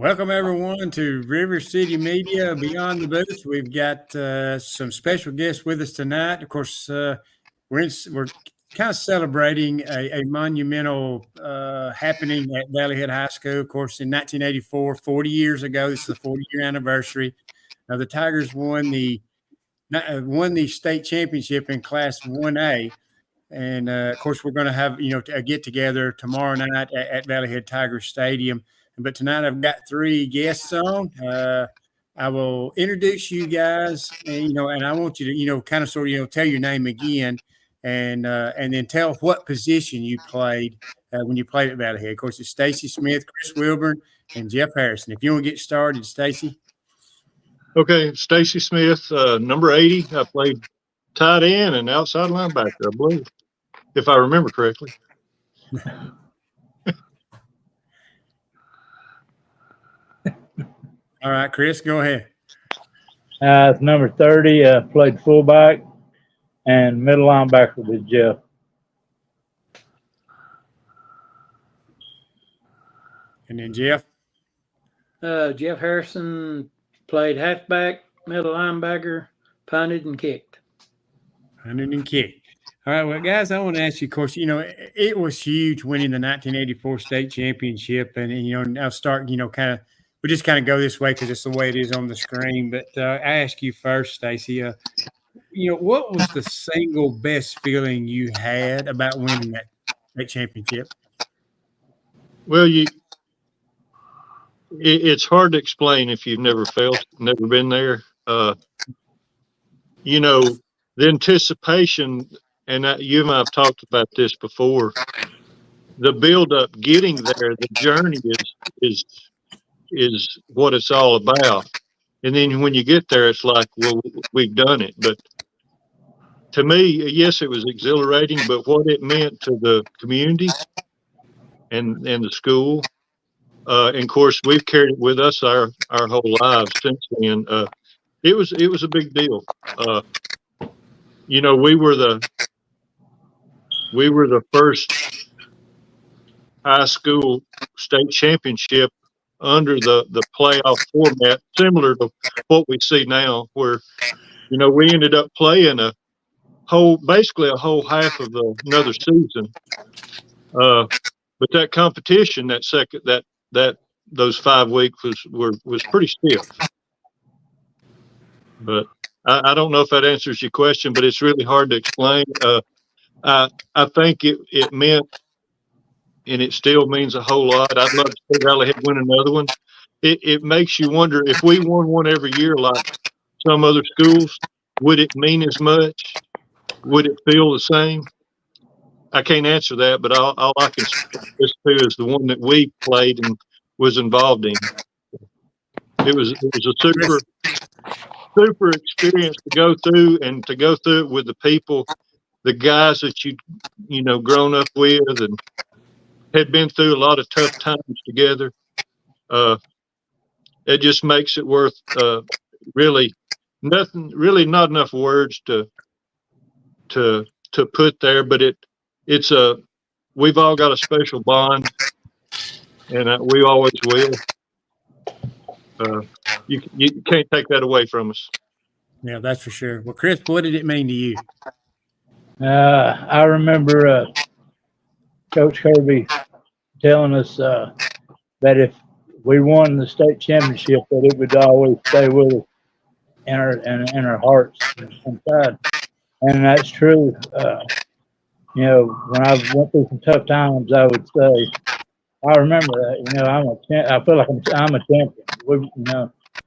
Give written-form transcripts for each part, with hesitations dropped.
Welcome everyone to River City Media Beyond the Booth. We've got some special guests with us tonight. Of course, we're kind of celebrating a monumental happening at Valley Head High School. Of course, in 1984, 40 years ago, this is the 40-year anniversary. Now, the Tigers won the state championship in Class 1A. And, of course, we're going to have, a get-together tomorrow night at Valley Head Tigers Stadium. But tonight I've got three guests on. I will introduce you guys, and I want you to, kind of sort of, tell your name again, and then tell what position you played when you played at Valley Head. Of course, it's Stacy Smith, Chris Wilburn, and Jeff Harrison. If you want to get started, Stacy. Okay, Stacy Smith, number 80. I played tight end and outside linebacker, I believe, if I remember correctly. All right, Chris, go ahead. Number 30, played fullback and middle linebacker with Jeff. And then Jeff? Jeff Harrison played halfback, middle linebacker, punted and kicked. Punted and kicked. All right, well, guys, I want to ask you, of course, it was huge winning the 1984 state championship. And I'll start, we'll just kind of go this way because it's the way it is on the screen. But I ask you first, Stacy, what was the single best feeling you had about winning that championship? Well, it's hard to explain if you've never never been there. The anticipation, and you and I have talked about this before, the build-up, getting there, the journey is what it's all about. And then when you get there, it's like, well, we've done it. But to me, yes, it was exhilarating, but what it meant to the community and the school, and of course, we've carried it with us our whole lives since then. It was a big deal. We were the first high school state championship under the playoff format, similar to what we see now, where we ended up playing basically a whole half of another season. But that competition, those 5 weeks was pretty stiff. But I don't know if that answers your question, but it's really hard to explain. I think it meant, and it still means a whole lot. I'd love to see Valley Head win another one. It makes you wonder, if we won one every year like some other schools, would it mean as much? Would it feel the same? I can't answer that, but all I can say is the one that we played and was involved in. It was a super experience to go through, and to go through it with the people, the guys that you grown up with and had been through a lot of tough times together. It just makes it worth really not enough words to put there, but we've all got a special bond, and we always will. You can't take that away from us. Yeah, that's for sure. Well, Chris, what did it mean to you? I remember Coach Kirby telling us that if we won the state championship, that it would always stay with us in our hearts inside. And that's true. When I went through some tough times, I would say, I remember that. I feel like I'm a champion.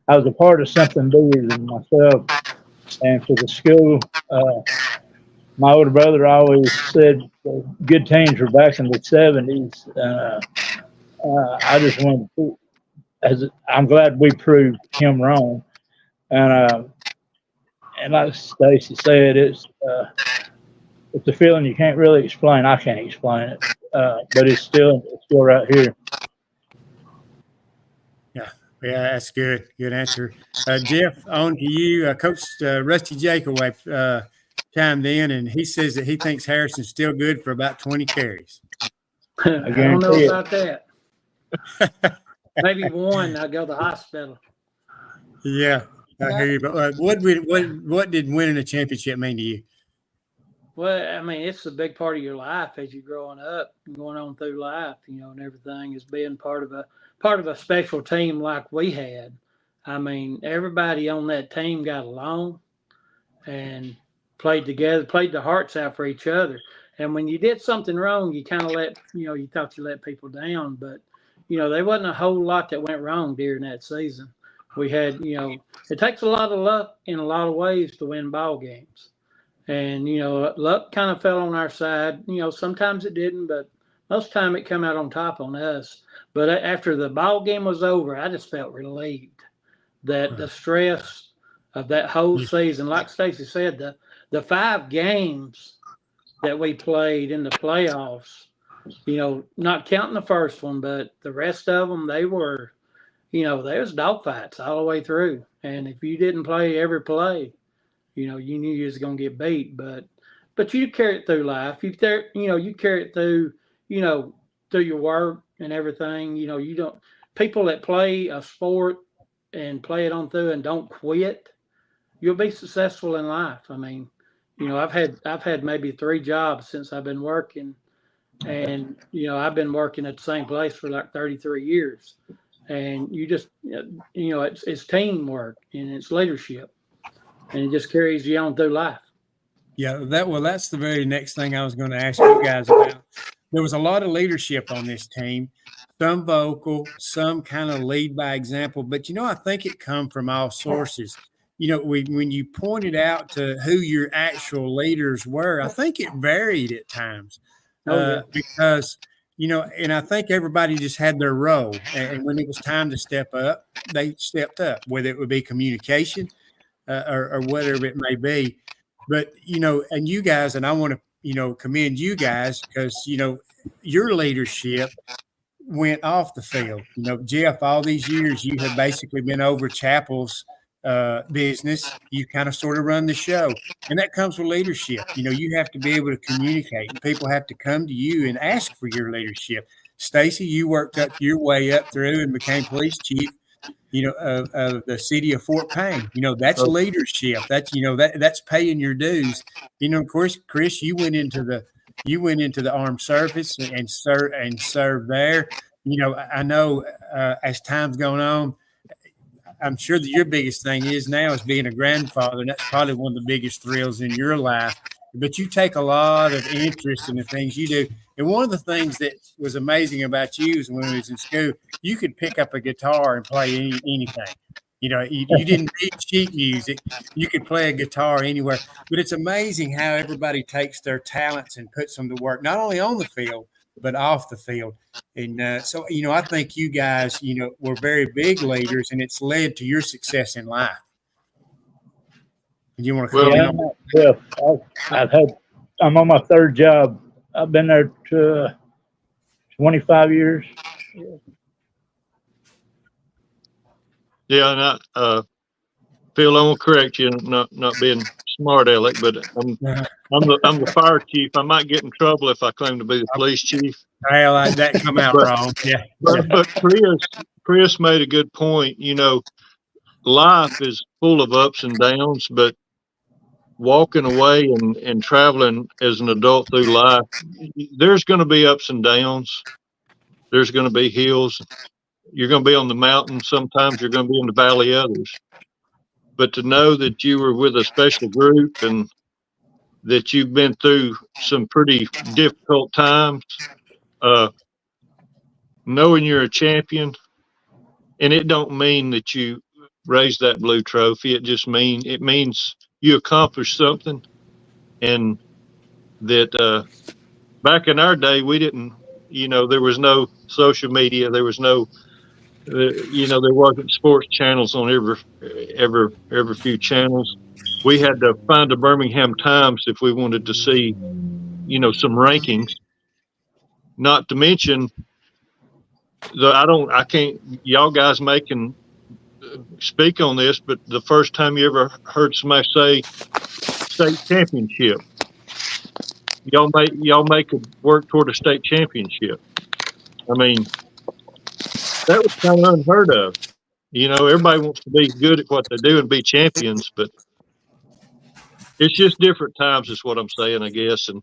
I was a part of something bigger than myself. And for the school, my older brother always said good teams were back in the 70s. I just wanted to, I'm glad we proved him wrong. And like Stacy said, it's a feeling you can't really explain. I can't explain it, but it's still right here. Yeah, that's good. Good answer. Jeff, on to you. Coach Rusty Jakoway chimed in, and he says that he thinks Harrison's still good for about 20 carries. I don't know about that. maybe one, I'll go to the hospital. Yeah, I hear you. But what did winning a championship mean to you? Well, I mean, it's a big part of your life as you're growing up and going on through life, and everything is being part of a special team like we had. I mean, everybody on that team got along and played together, played their hearts out for each other. And when you did something wrong, you kind of you thought you let people down, but there wasn't a whole lot that went wrong during that season. We had, it takes a lot of luck in a lot of ways to win ball games. And, luck kind of fell on our side. Sometimes it didn't, but most of the time it come out on top on us. But after the ball game was over, I just felt relieved that the stress of that whole season, like Stacy said, the 5 games that we played in the playoffs, not counting the first one, but the rest of them, they was dogfights all the way through. And if you didn't play every play, you knew you was gonna get beat, but you carry it through life. You carry it through, through your work and everything. You don't people that play a sport and play it on through and don't quit, you'll be successful in life. I mean, I've had maybe 3 jobs since I've been working, and I've been working at the same place for like 33 years, and you just it's teamwork and it's leadership. And it just carries you on through life. Yeah, that's the very next thing I was going to ask you guys about. There was a lot of leadership on this team, some vocal, some kind of lead by example. But I think it come from all sources. When you pointed out to who your actual leaders were, I think it varied at times because and I think everybody just had their role. And when it was time to step up, they stepped up. Whether it would be communication. Or whatever it may be. But, and you guys, and I want to, commend you guys because, your leadership went off the field. Jeff, all these years you have basically been over Chapel's business. You kind of sort of run the show. And that comes with leadership. You have to be able to communicate. People have to come to you and ask for your leadership. Stacy, you worked up your way up through and became police chief. Of the city of Fort Payne. That's leadership. That's that's paying your dues. Of course, Chris, you went into the armed service and served there. I know as time's going on, I'm sure that your biggest thing is being a grandfather. And that's probably one of the biggest thrills in your life. But you take a lot of interest in the things you do. And one of the things that was amazing about you is when we was in school, you could pick up a guitar and play anything. You didn't need sheet music. You could play a guitar anywhere. But it's amazing how everybody takes their talents and puts them to work, not only on the field, but off the field. And so, I think you guys, were very big leaders, and it's led to your success in life. You want to comment on that? Yeah, I'm on my 3rd job. I've been there 25 years. Yeah, and Phil, I won't correct you, not being smart aleck, but I'm the fire chief. I might get in trouble if I claim to be the police chief. Well, that come out wrong. Yeah. But Chris made a good point. Life is full of ups and downs, but walking away and traveling as an adult through life, there's going to be ups and downs. There's going to be hills. You're going to be on the mountain. Sometimes you're going to be in the valley others. But to know that you were with a special group and that you've been through some pretty difficult times, knowing you're a champion, and it don't mean that you raised that blue trophy. It means you accomplished something, and that back in our day, we didn't, there was no social media. There was no, there wasn't sports channels on every few channels. We had to find the Birmingham Times if we wanted to see, some rankings. Not to mention, I can't, y'all guys can speak on this, but the first time you ever heard somebody say state championship, y'all make it work toward a state championship. I mean, that was kind of unheard of. You know, everybody wants to be good at what they do and be champions, but it's just different times is what I'm saying, I guess. And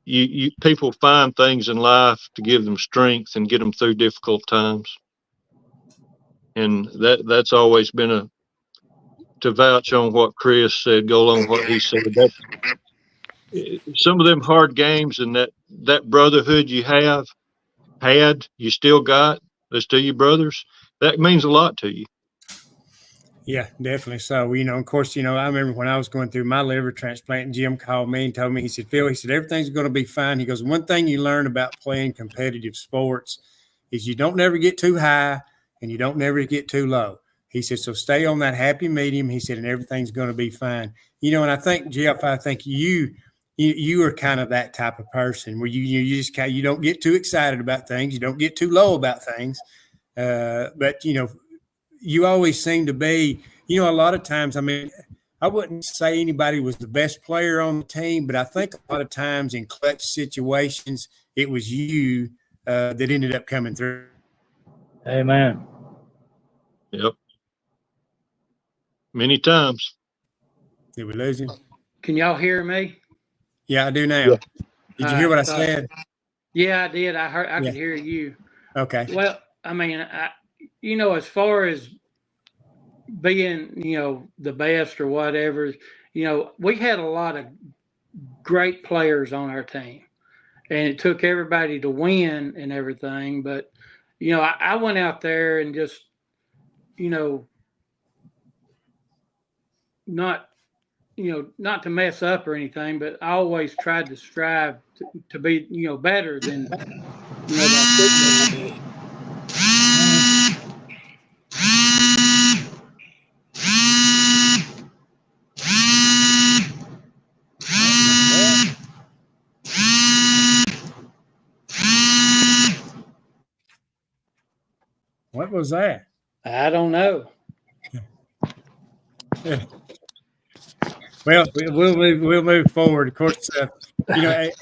you people find things in life to give them strength and get them through difficult times. And that's always been to vouch on what Chris said, go along what he said. That some of them hard games and that brotherhood you you still got, those to you brothers, that means a lot to you. Yeah, definitely. So, of course, I remember when I was going through my liver transplant, Jim called me and told me, he said, Phil, he said, everything's going to be fine. He goes, one thing you learn about playing competitive sports is you don't never get too high and you don't never get too low. He said, so stay on that happy medium. He said, and everything's going to be fine. And I think, Jeff, I think you are kind of that type of person where you just you don't get too excited about things. You don't get too low about things. But, you always seem to be, a lot of times, I mean, I wouldn't say anybody was the best player on the team, but I think a lot of times in clutch situations, it was you that ended up coming through. Amen. Yep. Many times. Did we lose him? Can y'all hear me? Yeah, I do now. Yeah. Did you hear what I said? Yeah, I did. I could hear you. Okay. Well, I mean, as far as being, the best or whatever, we had a lot of great players on our team, and it took everybody to win and everything. But, I went out there and just, not to mess up or anything, but I always tried to strive to be, better than, that. What was that? I don't know. Well, we'll move forward. Of course, it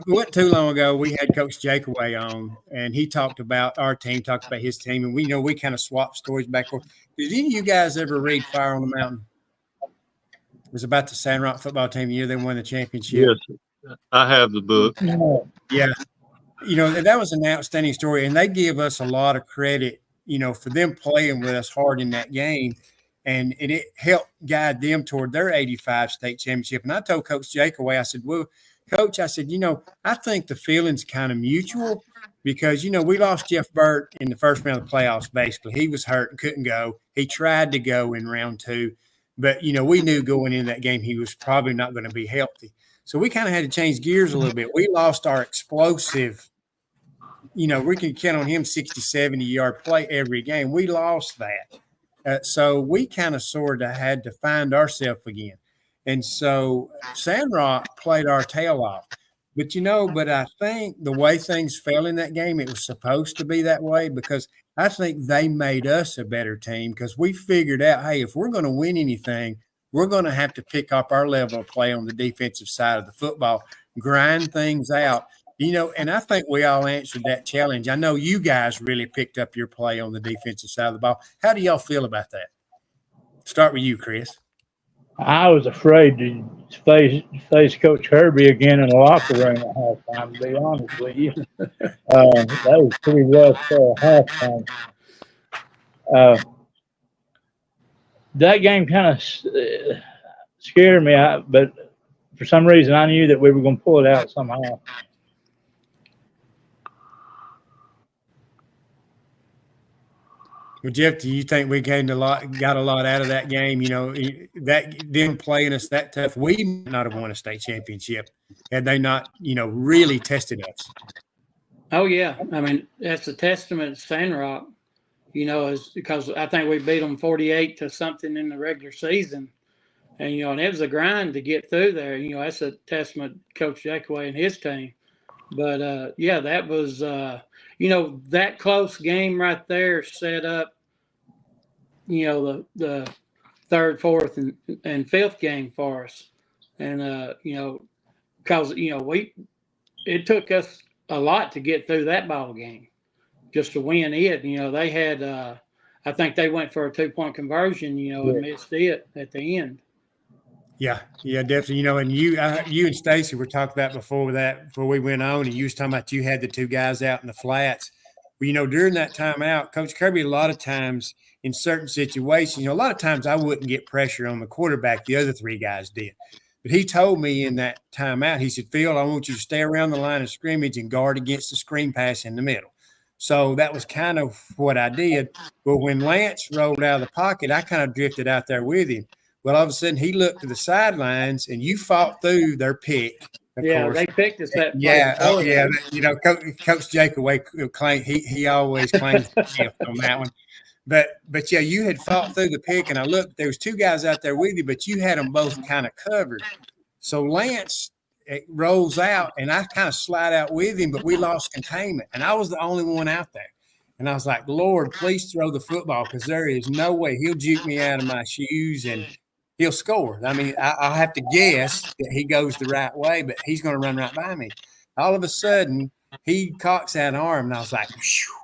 wasn't too long ago we had Coach Jake away on, and he talked about our team, talked about his team, and we kind of swapped stories back. Did any of you guys ever read Fire on the Mountain? It was about the Sandrock football team the year they won the championship. Yes, I have the book. Yeah, that was an outstanding story, and they give us a lot of credit, for them playing with us hard in that game. And it helped guide them toward their 85 state championship. And I told Coach Jake away, I said, well, Coach, I said, I think the feeling's kind of mutual because, we lost Jeff Burt in the first round of the playoffs, basically. He was hurt and couldn't go. He tried to go in round 2. But, we knew going into that game he was probably not going to be healthy. So we kind of had to change gears a little bit. We lost our explosive, we can count on him 60, 70-yard play every game. We lost that. So we kind of sort of had to find ourselves again. And so Sandrock played our tail off. But, but I think the way things fell in that game, it was supposed to be that way because I think they made us a better team because we figured out, hey, if we're going to win anything, we're going to have to pick up our level of play on the defensive side of the football, grind things out. And I think we all answered that challenge. I know you guys really picked up your play on the defensive side of the ball. How do y'all feel about that? Start with you, Chris. I was afraid to face Coach Herbie again in the locker room at halftime, to be honest with you. That was pretty rough halftime. That game kind of scared me, but for some reason I knew that we were going to pull it out somehow. Well, Jeff, do you think we got a lot out of that game? That them playing us that tough, we might not have won a state championship had they not, really tested us. Oh yeah, I mean that's a testament to Sandrock. Is because I think we beat them 48 to something in the regular season, and and it was a grind to get through there. That's a testament to Coach Jackaway and his team. But that was that close game right there set up the third, fourth, and fifth game for us, and because it took us a lot to get through that ball game, just to win it. They had, I think they went for a 2-point conversion, and missed it at the end. Yeah, definitely. And you and Stacy were talking about before we went on, and you was talking about you had the two guys out in the flats. Well, during that timeout, Coach Kirby, a lot of times in certain situations, a lot of times I wouldn't get pressure on the quarterback. The other three guys did. But he told me in that timeout, he said, Phil, I want you to stay around the line of scrimmage and guard against the screen pass in the middle. So that was kind of what I did. But when Lance rolled out of the pocket, I kind of drifted out there with him. Well, all of a sudden, he looked to the sidelines, and you fought through their pick. Of course. They picked us that play. Yeah. Coach Jacob claimed he always claims on that one. But yeah, you had fought through the pick, and I looked. There was two guys out there with you, but you had them both kind of covered. So Lance rolls out, and I kind of slide out with him, but we lost containment, and I was the only one out there. And I was like, Lord, please throw the football, because there is no way he'll juke me out of my shoes and he'll score. I mean, I'll have to guess that he goes the right way, but he's going to run right by me. All of a sudden, he cocks that arm, and I was like, whew,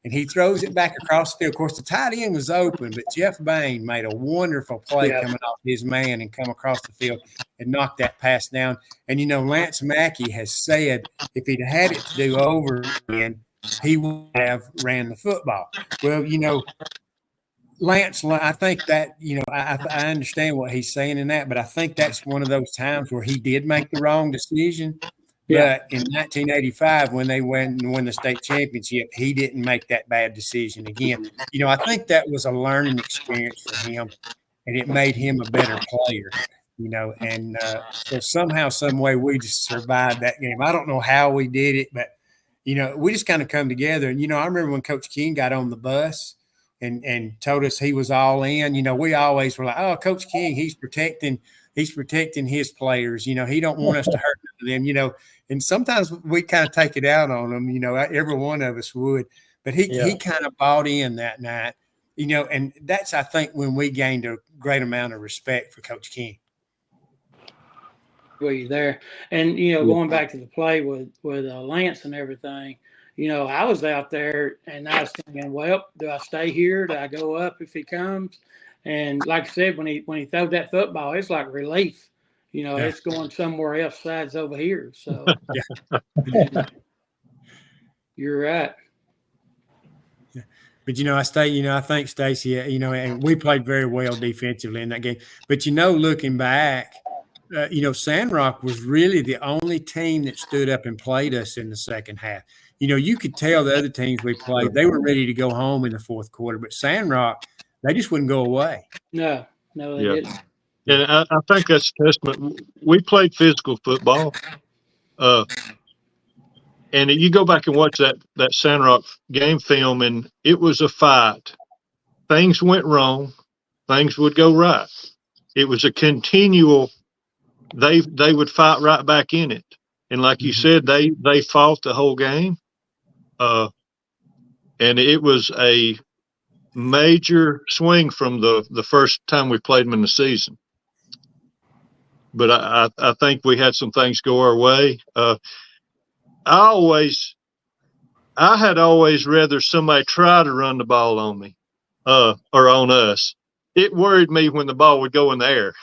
and he throws it back across the field. Of course, the tight end was open, but Jeff Bain made a wonderful play coming off his man and come across the field and knock that pass down. And, Lance Mackey has said if he'd had it to do over again, he would have ran the football. Well, Lance, I think that, I understand what he's saying in that, but I think that's one of those times where he did make the wrong decision. Yeah. But in 1985, when they went and won the state championship, he didn't make that bad decision again. I think that was a learning experience for him, and it made him a better player, and so somehow, some way, we just survived that game. I don't know how we did it, but, we just kind of come together. And, I remember when Coach King got on the bus and told us he was all in, we always were like, oh, Coach King, he's protecting his players. He don't want us to hurt them, and sometimes we kind of take it out on him, every one of us would, but he kind of bought in that night, and that's, I think, when we gained a great amount of respect for Coach King. Were you there? And, going back to the play with Lance and everything, I was out there and I was thinking, well, do I stay here? Do I go up if he comes? And like I said, when he throws that football, it's like relief. It's going somewhere else besides over here. So you're right. Yeah. But, I think Stacy, and we played very well defensively in that game. But, looking back, Sandrock was really the only team that stood up and played us in the second half. You could tell the other teams we played, they were ready to go home in the fourth quarter, but Sandrock, they just wouldn't go away. No, they didn't. And I think that's a testament. We played physical football. And you go back and watch that Sandrock game film, and it was a fight. Things went wrong. Things would go right. It was a continual – they would fight right back in it. And like you said, they fought the whole game. And it was a major swing from the first time we played them in the season. But I think we had some things go our way. I had always rather somebody try to run the ball on me or on us. It worried me when the ball would go in the air.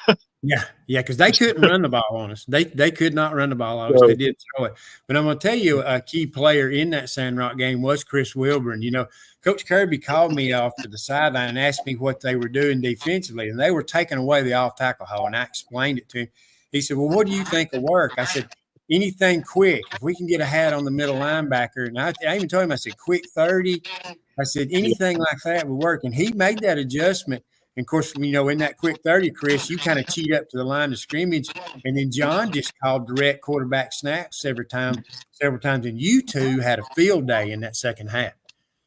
Yeah, because they couldn't run the ball on us. They could not run the ball on us. They did throw it. But I'm going to tell you, a key player in that Sandrock game was Chris Wilburn. Coach Kirby called me off to the sideline and asked me what they were doing defensively, and they were taking away the off-tackle hole, and I explained it to him. He said, well, what do you think will work? I said, anything quick. If we can get a hat on the middle linebacker, and I even told him, I said, quick 30. I said, anything like that would work. And he made that adjustment. And, of course, in that quick 30, Chris, you kind of cheat up to the line of scrimmage. And then John just called direct quarterback snaps several times. And you two had a field day in that second half.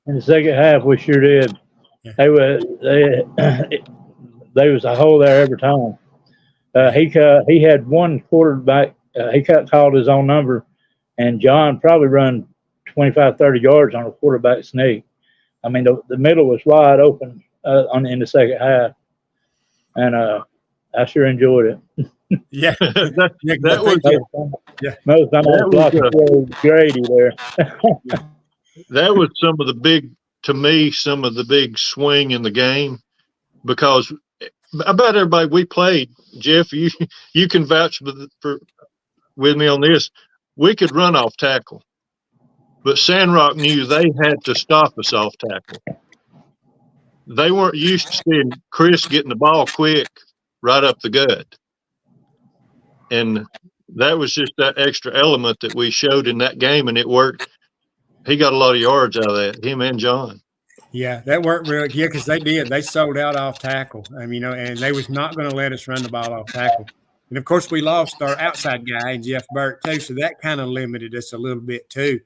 In the second half, we sure did. Yeah. There was a hole there every time. He had one quarterback. He called his own number, and John probably run 25, 30 yards on a quarterback sneak. I mean, the middle was wide open in the second half, and I sure enjoyed it. Yeah. that, Yeah, 'cause that I was think- Yeah. Most of the time I That was was, blocking Grady there. that was some of the big, to me, some of the big swing in the game, because about everybody we played, Jeff, you can vouch with me on this. We could run off tackle, but Sandrock knew they had to stop us off tackle. They weren't used to seeing Chris getting the ball quick right up the gut. And that was just that extra element that we showed in that game, and it worked. He got a lot of yards out of that, him and John. Yeah, that worked really. Yeah, because they did. They sold out off tackle. I mean, and they was not going to let us run the ball off tackle. And of course, we lost our outside guy, Jeff Burt, too. So that kind of limited us a little bit too.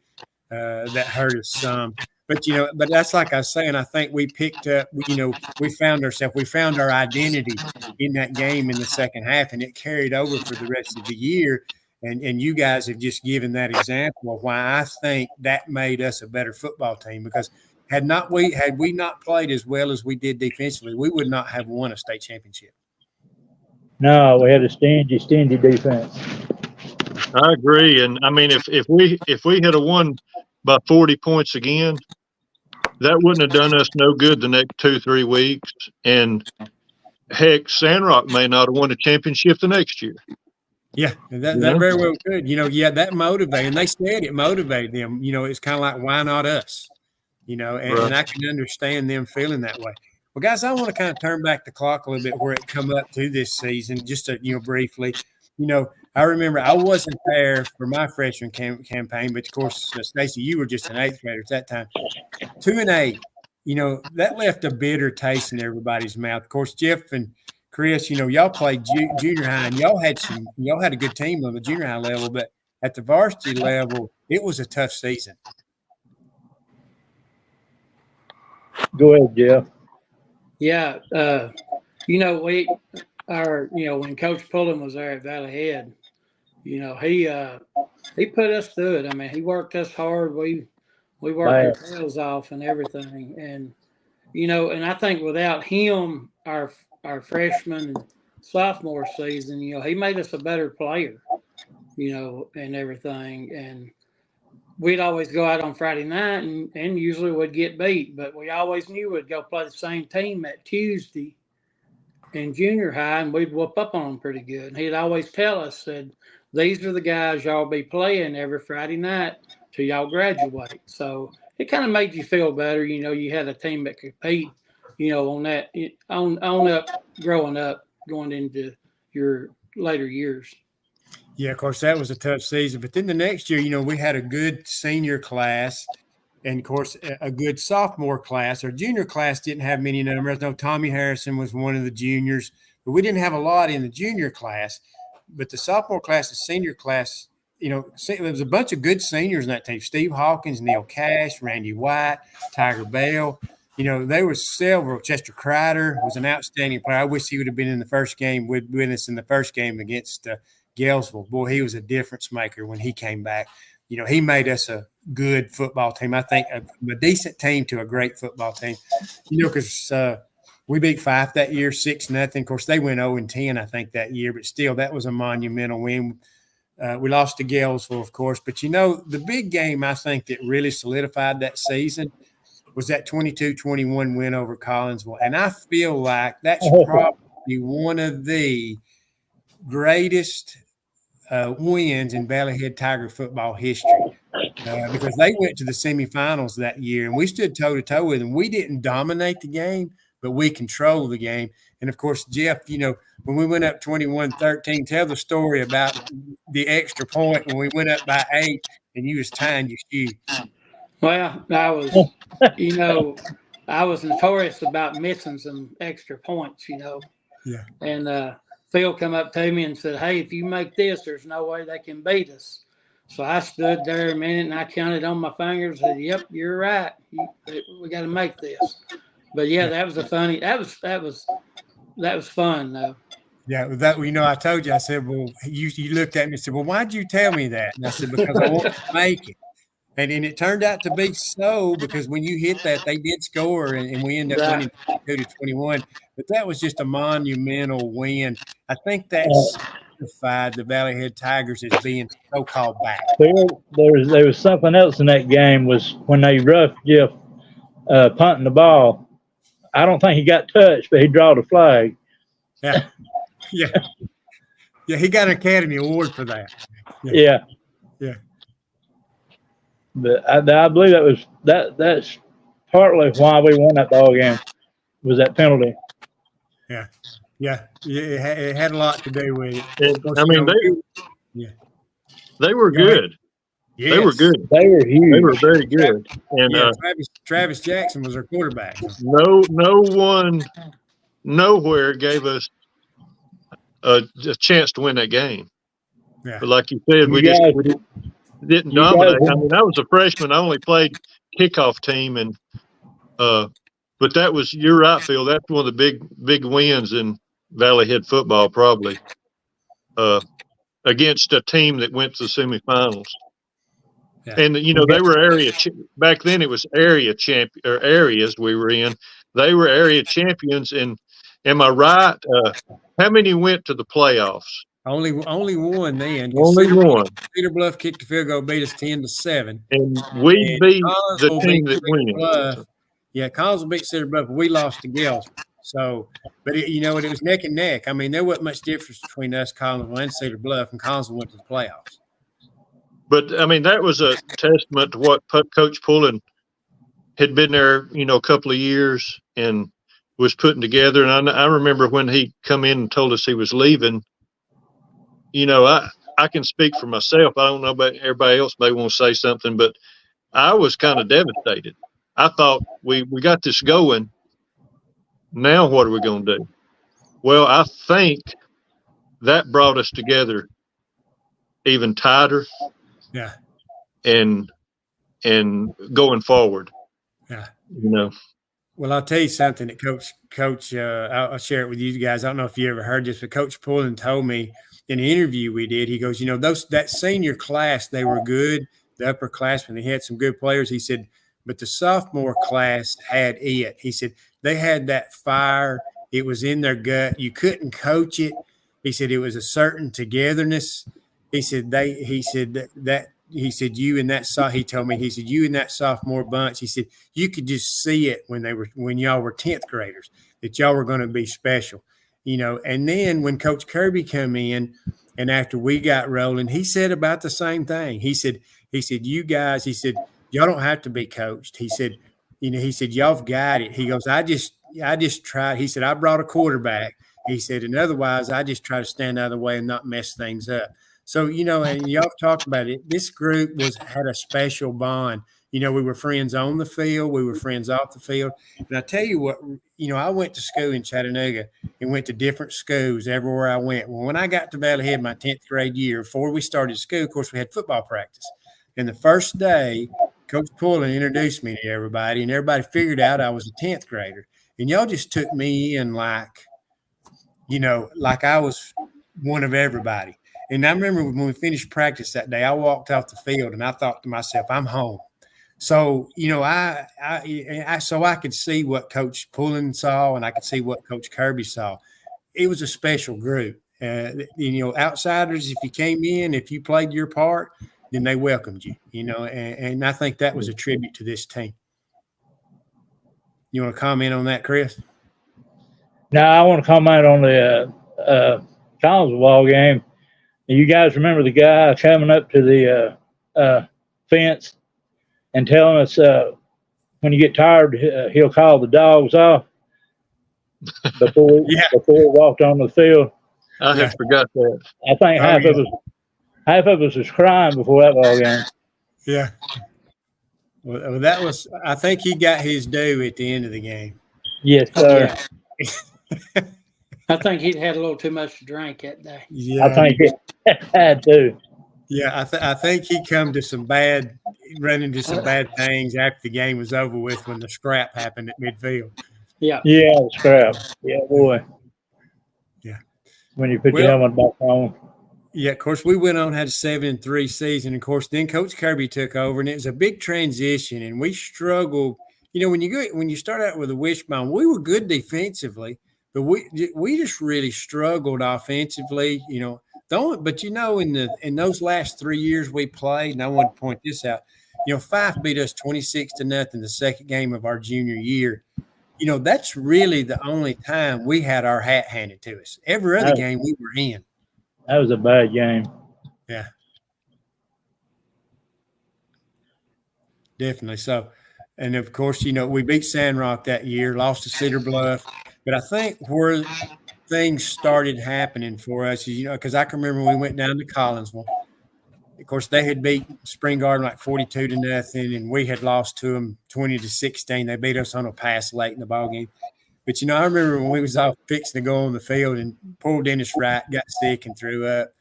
That hurt us some. But but that's like I was saying. I think we picked up. We found ourselves. We found our identity in that game in the second half, and it carried over for the rest of the year. And you guys have just given that example of why I think that made us a better football team, because had we not played as well as we did defensively, we would not have won a state championship. No, we had a stingy defense. I agree, and I mean, if we had won by 40 points again, that wouldn't have done us no good the next 2-3 weeks. And heck, Sandrock may not have won a championship the next year. Yeah, that very well could. Yeah, that motivated. And they said it motivated them. It's kind of like, why not us? And I can understand them feeling that way. Well, guys, I want to kind of turn back the clock a little bit where it come up to this season, just to, briefly. I remember I wasn't there for my freshman campaign, but of course, Stacy, you were just an 8th grader at that time. 2-8, that left a bitter taste in everybody's mouth. Of course, Jeff and Chris, y'all played junior high, and y'all had a good team on the junior high level, but at the varsity level, it was a tough season. Go ahead, Jeff. Yeah, when Coach Pullen was there at Valley Head, he put us through it. I mean, he worked us hard. We worked our tails off and everything, and and I think without him, our freshman and sophomore season, he made us a better player, and everything. And we'd always go out on Friday night and usually would get beat, but we always knew we'd go play the same team that Tuesday in junior high, and we'd whoop up on them pretty good. And he'd always tell us, said, these are the guys y'all be playing every Friday night till y'all graduate. So it kind of made you feel better. You had a team that could compete, on that, on up, growing up, going into your later years. Yeah, of course, that was a tough season. But then the next year, we had a good senior class and, of course, a good sophomore class. Our junior class didn't have many numbers. No, Tommy Harrison was one of the juniors, but we didn't have a lot in the junior class. But the sophomore class, the senior class, there was a bunch of good seniors in that team. Steve Hawkins, Neil Cash, Randy White, Tiger Bell. There were several. Chester Crider was an outstanding player. I wish he would have been in the first game with us in the first game against Galesville. Boy, he was a difference maker when he came back. He made us a good football team. I think a decent team to a great football team. Because we beat Fife that year, 6-0. Of course, they went 0-10, I think, that year. But still, that was a monumental win. We lost to Galesville, of course. But, the big game I think that really solidified that season was that 22-21 win over Collinsville. And I feel like that's probably one of the greatest wins in Valley Head Tiger football history, because they went to the semifinals that year, and we stood toe-to-toe with them. We didn't dominate the game, but we controlled the game. And, of course, Jeff, when we went up 21-13, tell the story about the extra point when we went up by 8 and you was tying your shoe. Well, I was notorious about missing some extra points, Yeah. And Phil come up to me and said, hey, if you make this, there's no way they can beat us. So I stood there a minute and I counted on my fingers and said, yep, you're right. We got to make this. But yeah, that was that was fun though. Yeah, I told you, I said, well, you looked at me and said, well, why'd you tell me that? And I said, because I want to make it. And it turned out to be so, because when you hit that, they did score, and we ended up winning 22-21. But that was just a monumental win. I think that's identified the Valley Head Tigers as being so-called back. There was something else in that game was when they roughed Jeff punting the ball. I don't think he got touched, but he drawed a flag. Yeah, yeah, yeah. He got an Academy Award for that. Yeah. But I believe that's partly why we won that ball game was that penalty. Yeah. It had a lot to do with it. And, course, I mean, they were good. Yes. They were good. They were huge. They were very good. And Travis Jackson was our quarterback. no one nowhere gave us a chance to win that game. Yeah. But like you said, we didn't dominate. I mean, I was a freshman. I only played kickoff team, and but that was, you're right, Phil. That's one of the big wins in Valley Head football, probably against a team that went to the semifinals. Yeah. And they were back then. It was areas we were in. They were area champions, and am I right? How many went to the playoffs? Only one then. Only one. Cedar Bluff kicked the field goal, beat us 10-7, and we beat the team that wins. Yeah, Collinsville beat Cedar Bluff, but we lost to Gales. So, but it was neck and neck. I mean, there wasn't much difference between us, Collinsville, and Cedar Bluff, and Collinsville went to the playoffs. But I mean, that was a testament to what Coach Pullen had been there, a couple of years and was putting together. And I remember when he come in and told us he was leaving. I can speak for myself. I don't know about everybody else may want to say something, but I was kind of devastated. I thought we got this going. Now what are we going to do? Well, I think that brought us together even tighter. Yeah. And going forward. Yeah. Well, I'll tell you something that Coach, I'll share it with you guys. I don't know if you ever heard this, but Coach Pullen told me in an interview we did, he goes, that senior class, they were good, the upperclassmen, they had some good players. He said, but the sophomore class had it. He said, they had that fire. It was in their gut. You couldn't coach it. He said, it was a certain togetherness. He said, you and that sophomore bunch, he said, you could just see it when y'all were 10th graders, that y'all were going to be special, and then when Coach Kirby come in and after we got rolling, he said about the same thing. He said, you guys, he said, y'all don't have to be coached. He said, y'all've got it. He goes, I just tried. He said, I brought a quarterback. He said, and otherwise I just try to stand out of the way and not mess things up. So, and y'all talked about it. This group had a special bond. We were friends on the field. We were friends off the field. And I tell you what, I went to school in Chattanooga and went to different schools everywhere I went. Well, when I got to Valley Head my 10th grade year, before we started school, of course, we had football practice. And the first day, Coach Pullen introduced me to everybody, and everybody figured out I was a 10th grader. And y'all just took me in like I was one of everybody. And I remember when we finished practice that day, I walked off the field and I thought to myself, I'm home. So, so I could see what Coach Pullen saw and I could see what Coach Kirby saw. It was a special group. Outsiders, if you came in, if you played your part, then they welcomed you, and I think that was a tribute to this team. You want to comment on that, Chris? No, I want to comment on the Collinsville ball game. You guys remember the guy coming up to the fence and telling us when you get tired, he'll call the dogs off before we walked on the field. I had forgot that. I think half of us was crying before that ball game. Yeah. Well, that was. I think he got his due at the end of the game. Yes, sir. Yeah. I think he'd had a little too much to drink that day. Yeah, I think he had to. Yeah, I think he run into some bad things after the game was over with when the scrap happened at midfield. Yeah, the scrap. Yeah, boy. Yeah. When you put your helmet back on. Yeah, of course, we went on, had a 7-3 season. Of course, then Coach Kirby took over, and it was a big transition, and we struggled. When you start out with a wishbone, we were good defensively, but we just really struggled offensively. But in those last 3 years we played, and I want to point this out, Fife beat us 26-0 the second game of our junior year. That's really the only time we had our hat handed to us. Every other game we were in. That was a bad game. Yeah. Definitely. So, and of course, we beat Sandrock that year, lost to Cedar Bluff. But I think where things started happening for us is, because I can remember when we went down to Collinsville. Of course, they had beat Spring Garden like 42-0, and we had lost to them 20-16. They beat us on a pass late in the ballgame. But, I remember when we was all fixing to go on the field and poor Dennis Wright got sick and threw up.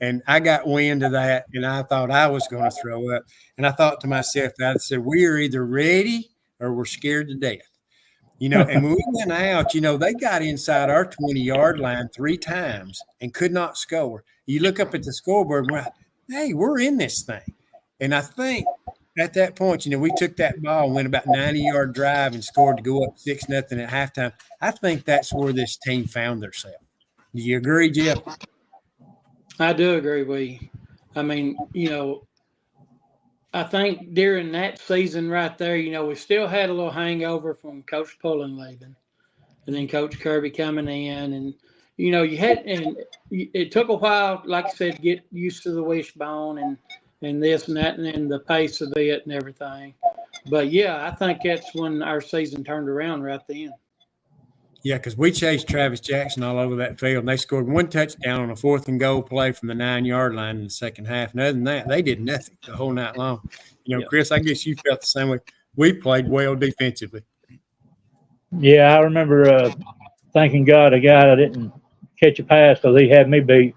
And I got wind of that, and I thought I was going to throw up. And I thought to myself, I said, we are either ready or we're scared to death. And when we went out, they got inside our 20-yard line 3 times and could not score. You look up at the scoreboard, and we're like, hey, we're in this thing. And I think at that point, we took that ball and went about 90-yard drive and scored to go up 6-0 at halftime. I think that's where this team found themselves. Do you agree, Jeff? I do agree with you. I mean, I think during that season right there, we still had a little hangover from Coach Pullen leaving, and then Coach Kirby coming in, and it took a while, like I said, to get used to the wishbone and this and that, and then the pace of it and everything. But yeah, I think that's when our season turned around right then. Yeah, because we chased Travis Jackson all over that field, and they scored 1 touchdown on a 4th and goal play from the 9-yard line in the second half. And other than that, they did nothing the whole night long. Chris, I guess you felt the same way. We played well defensively. Yeah, I remember thanking God I didn't catch a pass because he had me beat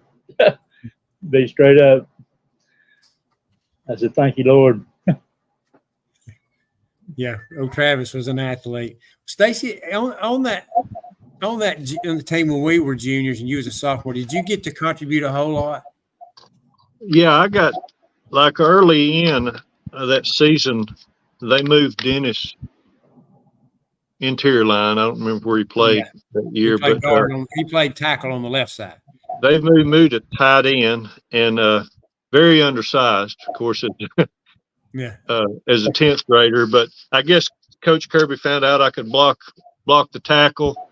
straight up. I said, thank you, Lord. Yeah, Travis was an athlete. Stacy, on the team when we were juniors and you was a sophomore, did you get to contribute a whole lot? Yeah, I got like early in that season, they moved Dennis interior line. I don't remember where he played that year, He played tackle on the left side. They moved at tight end and very undersized, of course, as a 10th grader. But I guess Coach Kirby found out I could block the tackle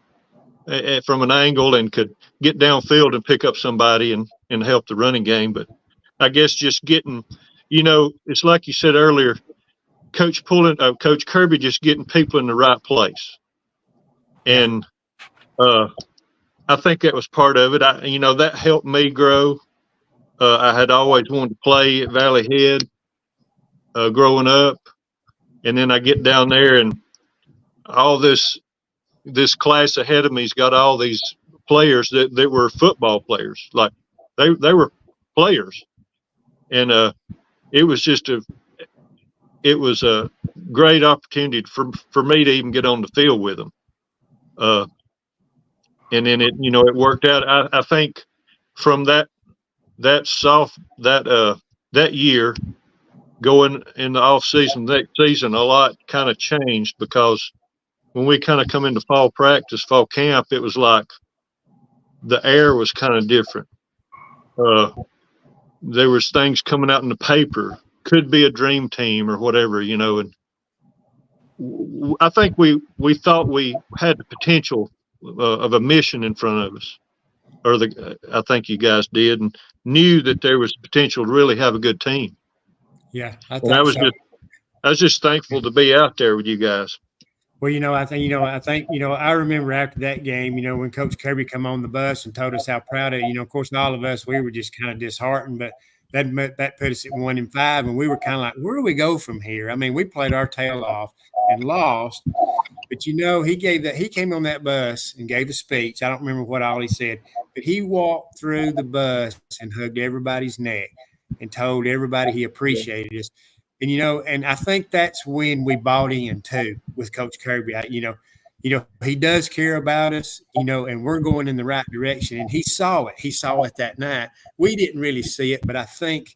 from an angle and could get downfield and pick up somebody and help the running game. But I guess just getting, it's like you said earlier, Coach Kirby just getting people in the right place. And I think that was part of it. That helped me grow. I had always wanted to play at Valley Head growing up. And then I get down there and all this class ahead of me's got all these players that were football players. Like they were players. And it was a great opportunity for me to even get on the field with them. And then it worked out. I think from that year going in the off season, that season, a lot kind of changed because when we kind of come into fall practice, fall camp, it was like the air was kind of different. There was things coming out in the paper, could be a dream team or whatever, and I think we thought we had the potential of a mission in front of us, I think you guys did, and knew that there was potential to really have a good team. Yeah, I was just thankful to be out there with you guys. Well, I remember after that game, when Coach Kirby come on the bus and told us how proud of, of course, all of us, we were just kind of disheartened, but that put us at 1-5, and we were kind of like, where do we go from here? I mean, we played our tail off and lost, but he came on that bus and gave a speech. I don't remember what all he said, but he walked through the bus and hugged everybody's neck and told everybody he appreciated us. And, and I think that's when we bought in too with Coach Kirby. He does care about us, and we're going in the right direction. And he saw it. He saw it that night. We didn't really see it, but I think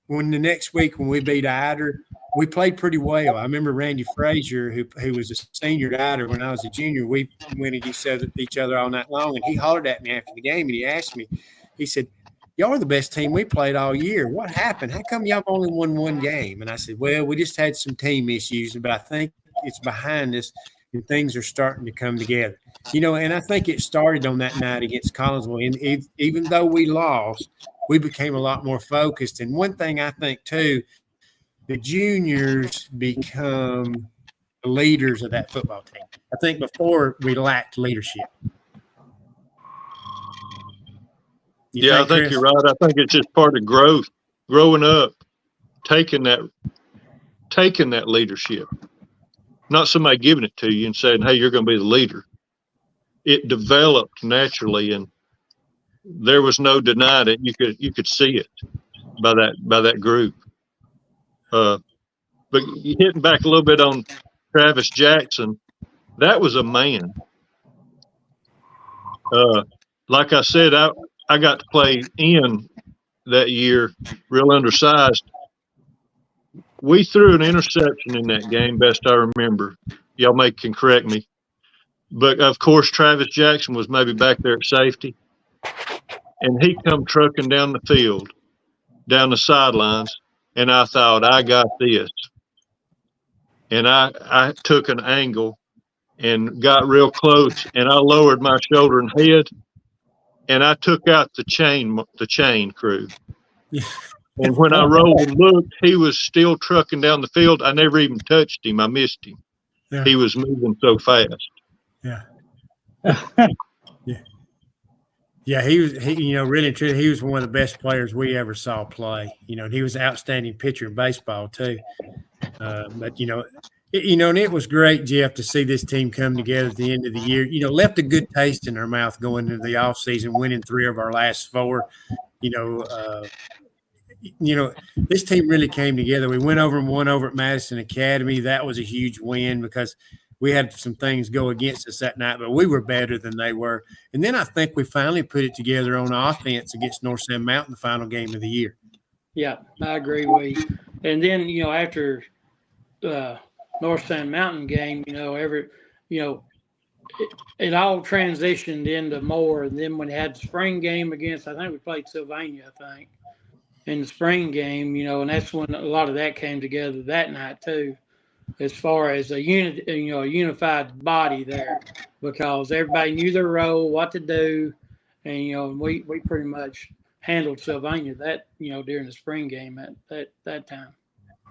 when the next week when we beat Ider, we played pretty well. I remember Randy Frazier, who was a senior at Ider when I was a junior. We went against each other all night long, and he hollered at me after the game, and he asked me, he said, y'all are the best team we played all year. What happened? How come y'all only won one game? And I said, well, we just had some team issues, but I think it's behind us and things are starting to come together. And I think it started on that night against Collinsville. And even though we lost, we became a lot more focused. And one thing I think, too, the juniors become the leaders of that football team. I think before we lacked leadership. I think you're right. I think it's just part of growth, growing up, taking that leadership, not somebody giving it to you and saying, hey, you're going to be the leader. It developed naturally, and there was no denying it. You could see it by that group. But hitting back a little bit on Travis Jackson, that was a man. Like I said, I got to play in that year, real undersized. We threw an interception in that game, best I remember. Y'all can correct me. But, of course, Travis Jackson was maybe back there at safety. And he come trucking down the field, down the sidelines, and I thought, I got this. And I took an angle and got real close, and I lowered my shoulder and head, and I took out the chain crew. Yeah. And when I rolled and looked, he was still trucking down the field. I never even touched him. I missed him. Yeah. He was moving so fast. Yeah. Yeah, he really and truly, he was one of the best players we ever saw play. And he was an outstanding pitcher in baseball too. But and it was great, Jeff, to see this team come together at the end of the year. Left a good taste in our mouth going into the offseason, winning 3 of our last 4. This team really came together. We went over and won over at Madison Academy. That was a huge win because we had some things go against us that night, but we were better than they were. And then I think we finally put it together on offense against North Sand Mountain, the final game of the year. Yeah, I agree with you. And then, after North Sand Mountain game, it all transitioned into more. And then when we had the spring game against, I think we played Sylvania, in the spring game, and that's when a lot of that came together that night too, as far as a unified body there, because everybody knew their role, what to do, and we pretty much handled Sylvania that during the spring game at that time.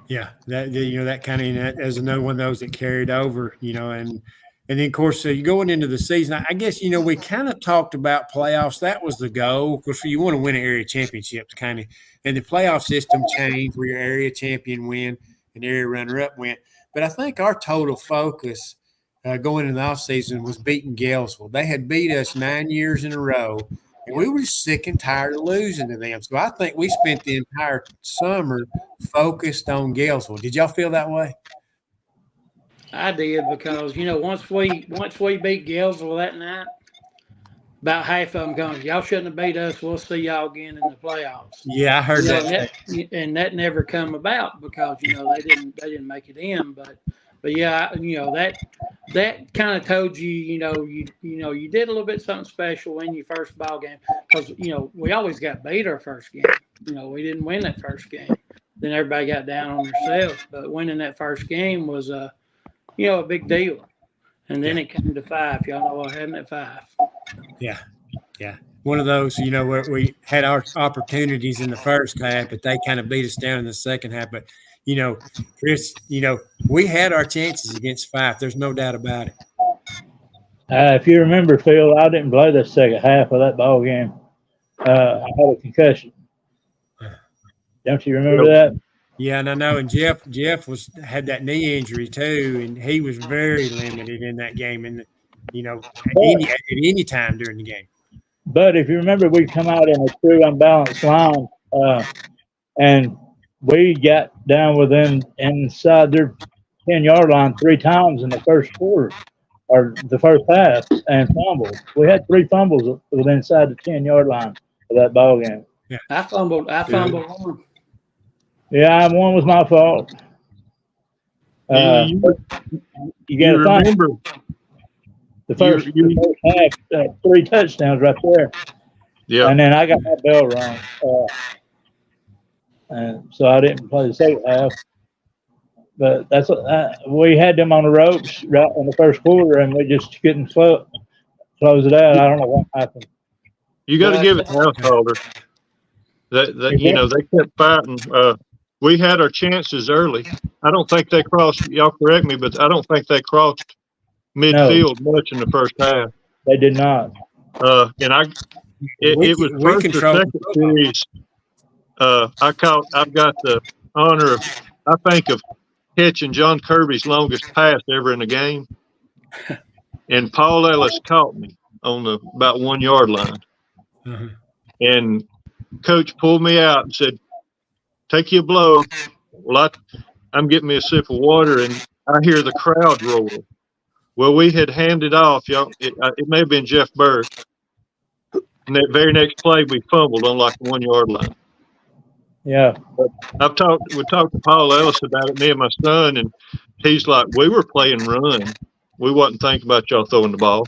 Yeah, that kind of as another one of those that carried over, and then of course you're going into the season. I guess we kind of talked about playoffs. That was the goal. Of course, you want to win an area championships, kind of, and the playoff system changed where your area champion win and area runner-up went. But I think our total focus going into the offseason was beating Galesville. They had beat us 9 years in a row, and we were sick and tired of losing to them. So I think we spent the entire summer focused on Galesville. Did y'all feel that way? I did, because once we beat Galesville that night, about half of them going, y'all shouldn't have beat us. We'll see y'all again in the playoffs. Yeah, I heard that. And that never come about because they didn't make it in. But yeah, that kind of told you you did a little bit something special in your first ball game, because we always got beat our first game. We didn't win that first game. Then everybody got down on themselves. But winning that first game was a big deal. And then it came to 5. Y'all know what happened at 5. Yeah. One of those, where we had our opportunities in the first half, but they kind of beat us down in the second half. But, Chris, we had our chances against 5. There's no doubt about it. If you remember, Phil, I didn't play the second half of that ball game. I had a concussion. Don't you remember that? Yeah, and I know. And Jeff had that knee injury too, and he was very limited in that game. And at any time during the game. But if you remember, we come out in a true unbalanced line, and we got down inside their 10-yard line 3 times in the first quarter, or the first half, and fumbled. We had 3 fumbles within inside the 10-yard line of that ball game. Yeah. I fumbled one. Yeah, one was my fault. You got to remember the first half, 3 touchdowns right there. Yeah. And then I got my bell rung. And so I didn't play the second half. But we had them on the ropes right in the first quarter, and we just couldn't close it out. I don't know what happened. You got to give it to Householder. They kept fighting. We had our chances early. I don't think they crossed. Y'all correct me, but I don't think they crossed midfield much in the first half. They did not. It was first or second series. I've got the honor of catching John Kirby's longest pass ever in a game, and Paul Ellis caught me on the about 1 yard line, and Coach pulled me out and said, "Take you a blow." Well, I'm getting me a sip of water, and I hear the crowd roar. Well, we had handed off, y'all. It may have been Jeff Bird. And that very next play, we fumbled on like the 1 yard line. Yeah. We talked to Paul Ellis about it, me and my son, and he's like, "We were playing run. We wasn't thinking about y'all throwing the ball."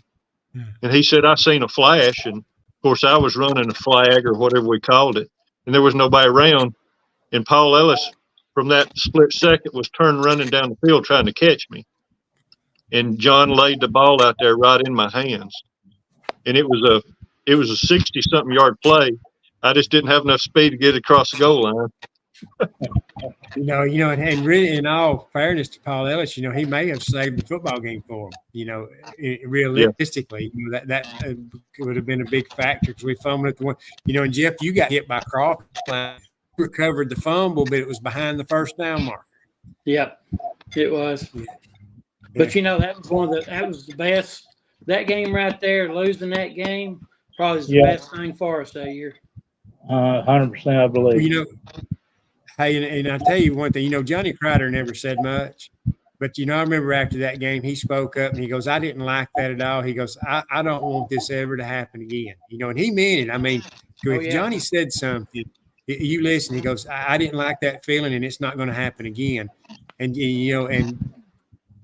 And he said, "I seen a flash, and of course I was running a flag or whatever we called it, and there was nobody around. And Paul Ellis, from that split second, was turned running down the field trying to catch me. And John laid the ball out there right in my hands. And it was a 60-something yard play. I just didn't have enough speed to get across the goal line." And really, in all fairness to Paul Ellis, he may have saved the football game for him. Realistically, that would have been a big factor because we fumbled at the one. And Jeff, you got hit by Crawford. Recovered the fumble, but it was behind the first down marker. Yep, it was. Yeah. But that was the best. That game right there, losing that game, probably is the best thing for us that year. 100%, I believe. Hey, and I'll tell you one thing. Johnny Crowder never said much, but I remember after that game, he spoke up and he goes, "I didn't like that at all." He goes, "I don't want this ever to happen again." And he meant it. I mean, if Johnny said something, you listen. He goes, I didn't like that feeling, and it's not going to happen again." And and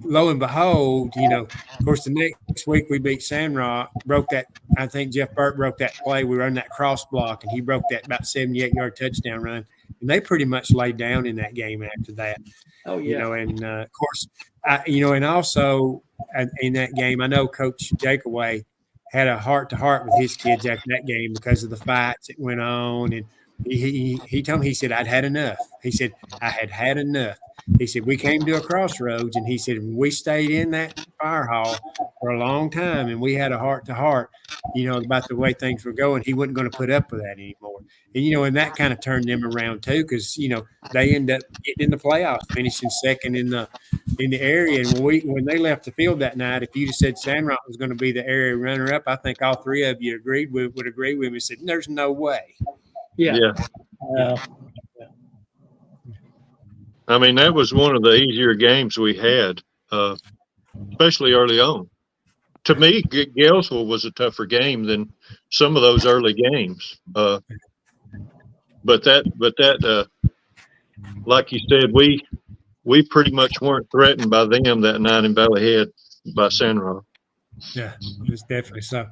lo and behold, of course, the next week we beat Sandrock, broke that. I think Jeff Burt broke that play. We were on that cross block, and he broke that about 78-yard touchdown run. And they pretty much laid down in that game after that. Oh yeah. And of course, and also in that game, I know Coach Jakeaway had a heart-to-heart with his kids after that game because of the fights that went on. And he told me, he said, "I'd had enough." He said, "I had enough." He said, "We came to a crossroads," and he said, "We stayed in that fire hall for a long time, and we had a heart-to-heart, about the way things were going. He wasn't going to put up with that anymore." And, and that kind of turned them around too, because, they ended up getting in the playoffs, finishing second in the area. And when they left the field that night, if you just said Sandrock was going to be the area runner-up, I think all three of you would agree with me and said, "There's no way." Yeah. I mean, that was one of the easier games we had, especially early on. To me, Galesville was a tougher game than some of those early games. But that, like you said, we pretty much weren't threatened by them that night in Valley Head by Sandrock. Yeah, it was definitely so.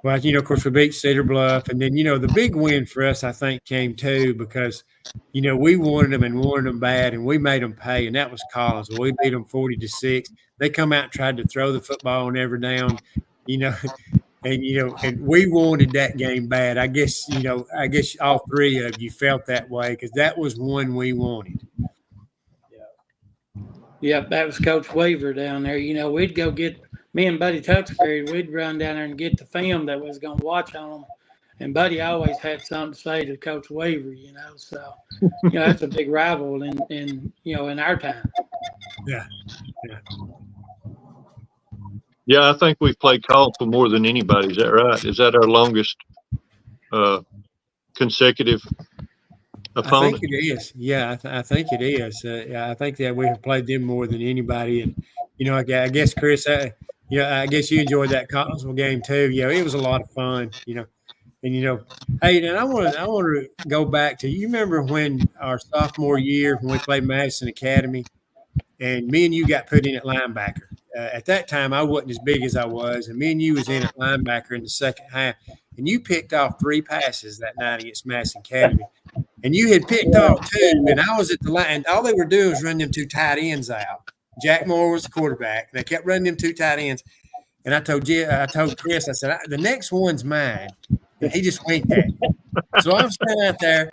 Well, of course, we beat Cedar Bluff. And then, the big win for us, I think, came too because, we wanted them bad, and we made them pay, and that was Collins. We beat them 40-6. They come out and tried to throw the football on every down, and we wanted that game bad. I guess all three of you felt that way because that was one we wanted. Yeah, that was Coach Weaver down there. We'd go get – me and Buddy Tuxbury, we'd run down there and get the film that was going to watch on them. And Buddy always had something to say to Coach Weaver, So, that's a big rival in our time. Yeah. Yeah, I think we've played Collinsville more than anybody. Is that right? Is that our longest consecutive opponent? I think it is. Yeah, I think it is. I think that we have played them more than anybody. And, I guess, Chris, I guess you enjoyed that Collinsville game too. It was a lot of fun, And, hey, and I want to go back to, you remember when our sophomore year when we played Madison Academy and me and you got put in at linebacker. at that time, I wasn't as big as I was, and me and you was in at linebacker in the second half, and you picked off 3 passes that night against Madison Academy. And you had picked off 2, and I was at the line, and all they were doing was running them 2 tight ends out. Jack Moore was the quarterback, and they kept running them 2 tight ends. And I told Chris, I said, the next one's mine. And he just winked at me. So I'm standing out there.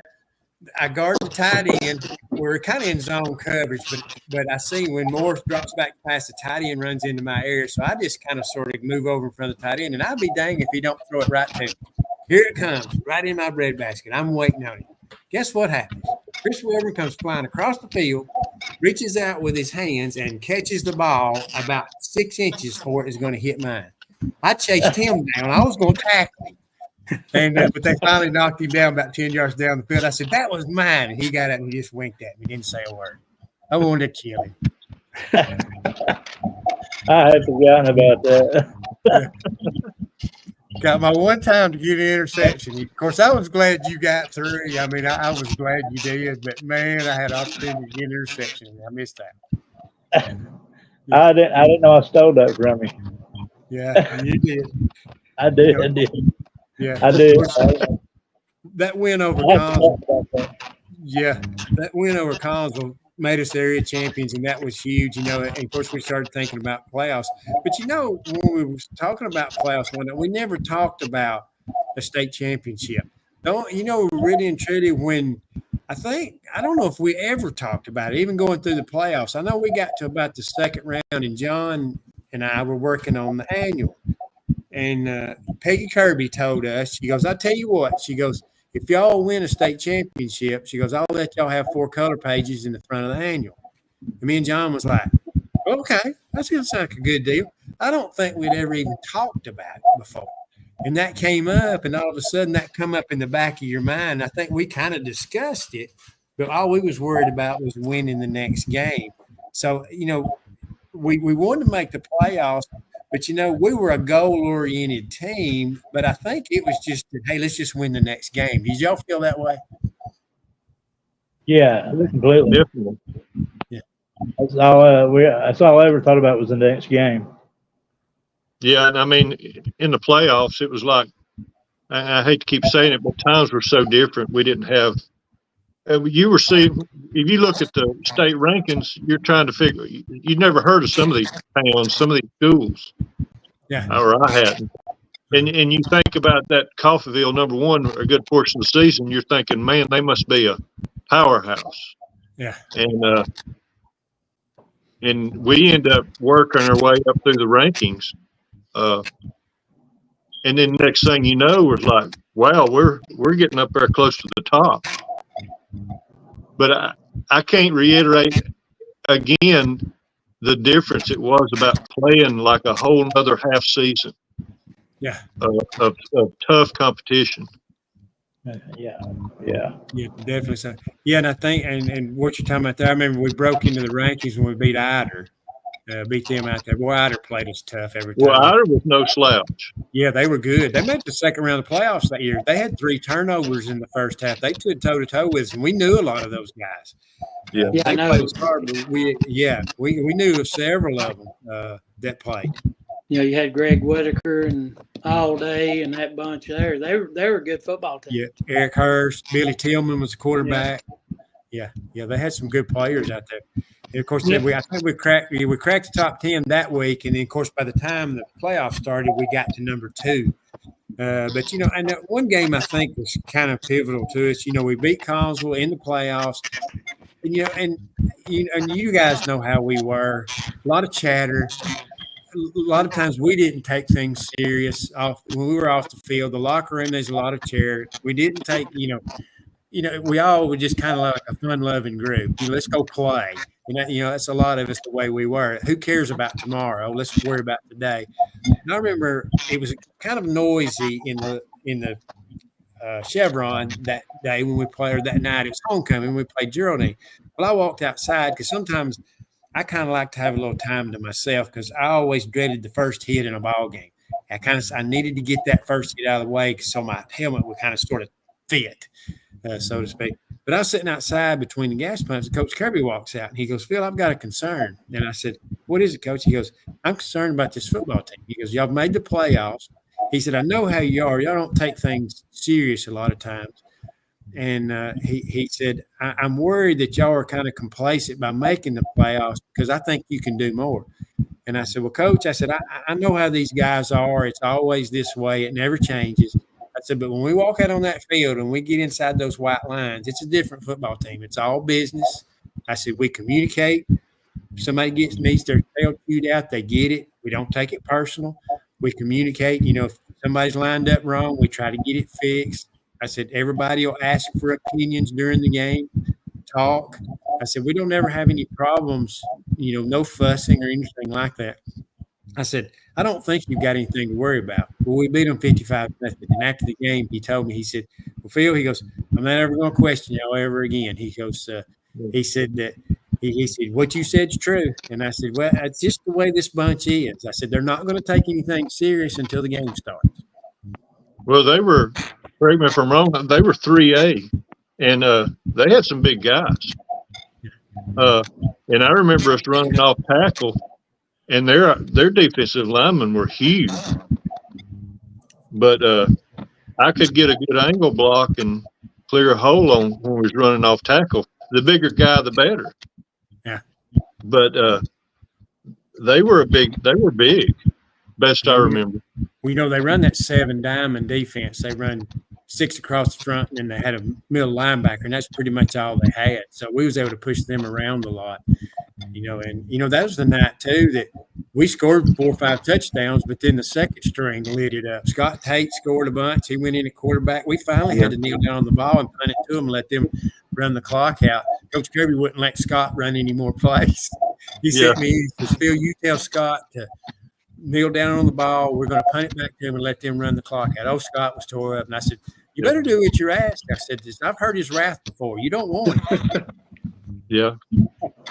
I guard the tight end. We're kind of in zone coverage, but I see when Morris drops back past the tight end, runs into my area. So I just kind of sort of move over in front of the tight end, and I'd be dang if he don't throw it right to me. Here it comes, right in my breadbasket. I'm waiting on it. Guess what happens? Chris Wilburn comes flying across the field, reaches out with his hands, and catches the ball about 6 inches before it is going to hit mine. I chased him down. I was going to tackle him. And but they finally knocked him down about 10 yards down the field. I said, that was mine. And he got up and just winked at me. Didn't say a word. I wanted to kill him. I had forgotten about that. Got my one time to get an interception. Of course, I was glad you got through. I mean, I was glad you did. But, man, I had an opportunity to get an interception. And I missed that. I didn't know I stole that from you. Yeah, you did. I did. I did. Yeah, I did. That win over Collinsville. Yeah, that win over Collinsville made us area champions, and that was huge. You know, and of course we started thinking about playoffs. But you know, when we were talking about playoffs one night, we never talked about a state championship. Don't you know? Really and truly, when I don't know if we ever talked about it, even going through the playoffs. I know we got to about the second round, and John and I were working on the annual. And Peggy Kirby told us, she goes, I'll tell you what, she goes, if y'all win a state championship, she goes, I'll let y'all have 4 color pages in the front of the annual. And me and John was like, okay, that's going to sound like a good deal. I don't think we'd ever even talked about it before. And that came up, and all of a sudden that come up in the back of your mind. I think we kind of discussed it, but all we was worried about was winning the next game. So, you know, we wanted to make the playoffs. But, you know, we were a goal-oriented team, but I think it was just, hey, let's just win the next game. Did y'all feel that way? Yeah, completely. Definitely. Yeah. That's all I ever thought about was the next game. Yeah, and I mean, in the playoffs, it was like, I hate to keep saying it, but times were so different. We didn't have you were seeing, if you look at the state rankings, you're trying to figure, you'd never heard of some of these towns, some of these schools. Yeah. Or I hadn't. And you think about that Coffeyville #1 a good portion of the season, you're thinking, man, they must be a powerhouse. Yeah. And we end up working our way up through the rankings. And then next thing you know, we're like, wow, we're getting up there close to the top. But I can't reiterate again the difference it was about playing like a whole other half season. Yeah. Of tough competition. Yeah, definitely so. Yeah, and I think, and what you're talking about there, I remember we broke into the rankings when we beat Ider, beat them out there. Boy, Ider played us tough every time. Well, Ider was no slouch. Yeah, they were good. They made the second round of the playoffs that year. They had 3 turnovers in the first half. They stood toe-to-toe with us, and we knew a lot of those guys. Yeah, I know. Played us hard, but we knew of several of them that played. You know, you had Greg Whitaker and All Day and that bunch there. They were a good football team. Yeah, Eric Hurst, Billy Tillman was the quarterback. Yeah, they had some good players out there. And of course, I think we cracked the top 10 that week, and then of course by the time the playoffs started, we got to #2. But you know, and that one game I think was kind of pivotal to us. You know, we beat Collinsville in the playoffs, and you guys know how we were. A lot of chatter. A lot of times we didn't take things serious when we were off the field. The locker room, there's a lot of chatter. We didn't take, we all were just kind of like a fun-loving group. Let's go play. That's a lot of us the way we were. Who cares about tomorrow? Let's worry about today. And I remember it was kind of noisy in the Chevron that day when we played, or that night. It was homecoming. We played Geraldine. Well, I walked outside because sometimes I kind of like to have a little time to myself because I always dreaded the first hit in a ball game. I needed to get that first hit out of the way so my helmet would kind of sort of fit, so to speak. But I was sitting outside between the gas pumps, and Coach Kirby walks out, and he goes, Phil, I've got a concern. And I said, what is it, Coach? He goes, I'm concerned about this football team. He goes, y'all have made the playoffs. He said, I know how you are. Y'all don't take things serious a lot of times. And he said, I'm worried that y'all are kind of complacent by making the playoffs because I think you can do more. And I said, well, Coach, I said, I know how these guys are. It's always this way. It never changes. I said, but when we walk out on that field and we get inside those white lines, it's a different football team. It's all business. I said, we communicate. If somebody needs their tail chewed out, they get it. We don't take it personal. We communicate. You know, if somebody's lined up wrong, we try to get it fixed. I said, everybody will ask for opinions during the game, talk. I said, we don't ever have any problems, you know, no fussing or anything like that. I said, I don't think you've got anything to worry about. Well, we beat them 55-0. And after the game, he told me, he said, well, Phil, he goes, I'm not ever going to question y'all ever again. He goes, he said that, he said, what you said's true. And I said, well, that's just the way this bunch is. I said, they're not going to take anything serious until the game starts. Well, they were, correct me if I'm wrong, they were 3A, and they had some big guys. And I remember us running off tackle, and their defensive linemen were huge. But I could get a good angle block and clear a hole on when we was running off tackle. The bigger guy, the better. Yeah. But they were big. Best I remember. Well, you know, they run that 7 diamond defense. They run 6 across the front, and then they had a middle linebacker, and that's pretty much all they had. So we was able to push them around a lot, you know. And, you know, that was the night, too, that we scored 4 or 5 touchdowns, but then the second string lit it up. Scott Tate scored a bunch. He went in at quarterback. We finally had to kneel down on the ball and punt it to them and let them run the clock out. Coach Kirby wouldn't let Scott run any more plays. He sent me, he says, Phil, you tell Scott to kneel down on the ball. We're going to punt it back to him and let them run the clock out. Oh, Scott was tore up. And I said, you better do what you're asked. I said, I've heard his wrath before. You don't want it. Yeah.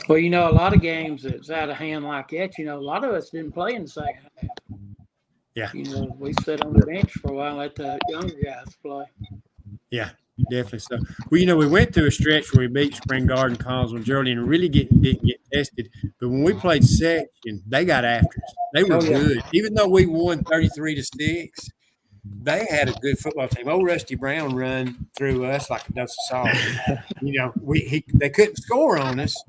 Well, you know, a lot of games that's out of hand like that, you know, a lot of us didn't play in the second half. Yeah. You know, we sat on the bench for a while and let the younger guys play. Yeah, definitely so. Well, you know, we went through a stretch where we beat Spring Garden, Collinsville, Geraldine, and really didn't get tested. But when we played section, they got after us. They were good. Even though we won 33-6, they had a good football team. Old Rusty Brown run through us like a dose of salt. You know, they couldn't score on us,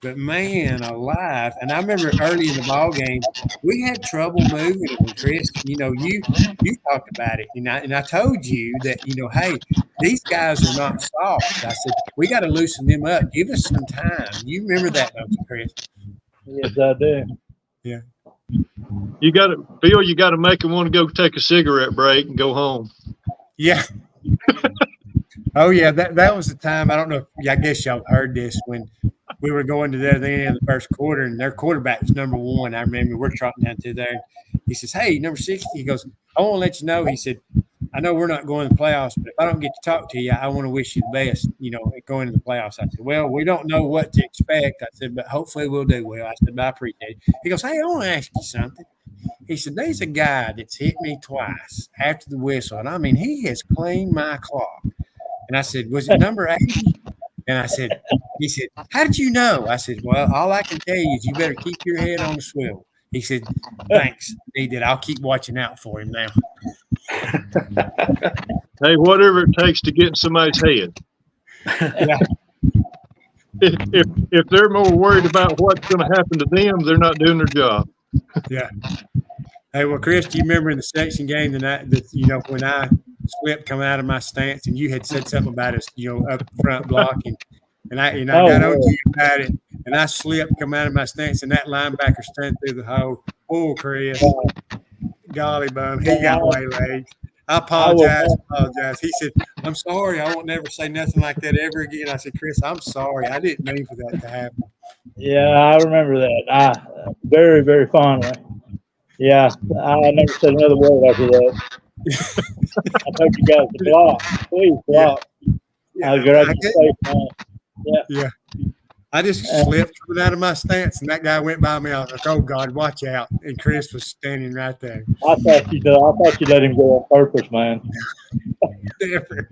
but man alive. And I remember early in the ball game, we had trouble moving them, Chris. You know, you talked about it, and I told you that, you know, hey, these guys are not soft. I said, we got to loosen them up. Give us some time. You remember that, don't you, Chris? Yes, I do. Yeah. You got to, Phil, you got to make them want to go take a cigarette break and go home. Yeah. Oh, yeah. That was the time. I don't know. I guess y'all heard this when we were going to the end of the first quarter, and their quarterback was number 1. I remember we're trotting down to there. He says, hey, number 60. He goes, I want to let you know. He said, I know we're not going to the playoffs, but if I don't get to talk to you, I want to wish you the best, you know, going to the playoffs. I said, well, we don't know what to expect. I said, but hopefully we'll do well. I said, but I appreciate it. He goes, hey, I want to ask you something. He said, there's a guy that's hit me twice after the whistle, and I mean, he has cleaned my clock. And I said, was it number 80? And I said, he said, how did you know? I said, well, all I can tell you is you better keep your head on the swivel. He said, thanks. He did. I'll keep watching out for him now. Hey, whatever it takes to get in somebody's head. Yeah. If they're more worried about what's going to happen to them, they're not doing their job. Yeah. Hey, well, Chris, do you remember in the section game that you know, when I slipped coming out of my stance and you had said something about us, you know, up front blocking, and I got on you about it, and I slipped coming out of my stance, and that linebacker stunned through the hole. Oh, Chris, golly bum, he got waylaid. I apologize. He said, I'm sorry. I won't never say nothing like that ever again. I said, Chris, I'm sorry. I didn't mean for that to happen. Yeah, I remember that. Very, very fondly. Yeah, I never said another word after that. I told you guys to block. Please block. Yeah, I was glad to say, yeah. I just slipped coming out of my stance, and that guy went by me. I was like, oh, God, watch out. And Chris was standing right there. I thought you let him go on purpose, man. Never.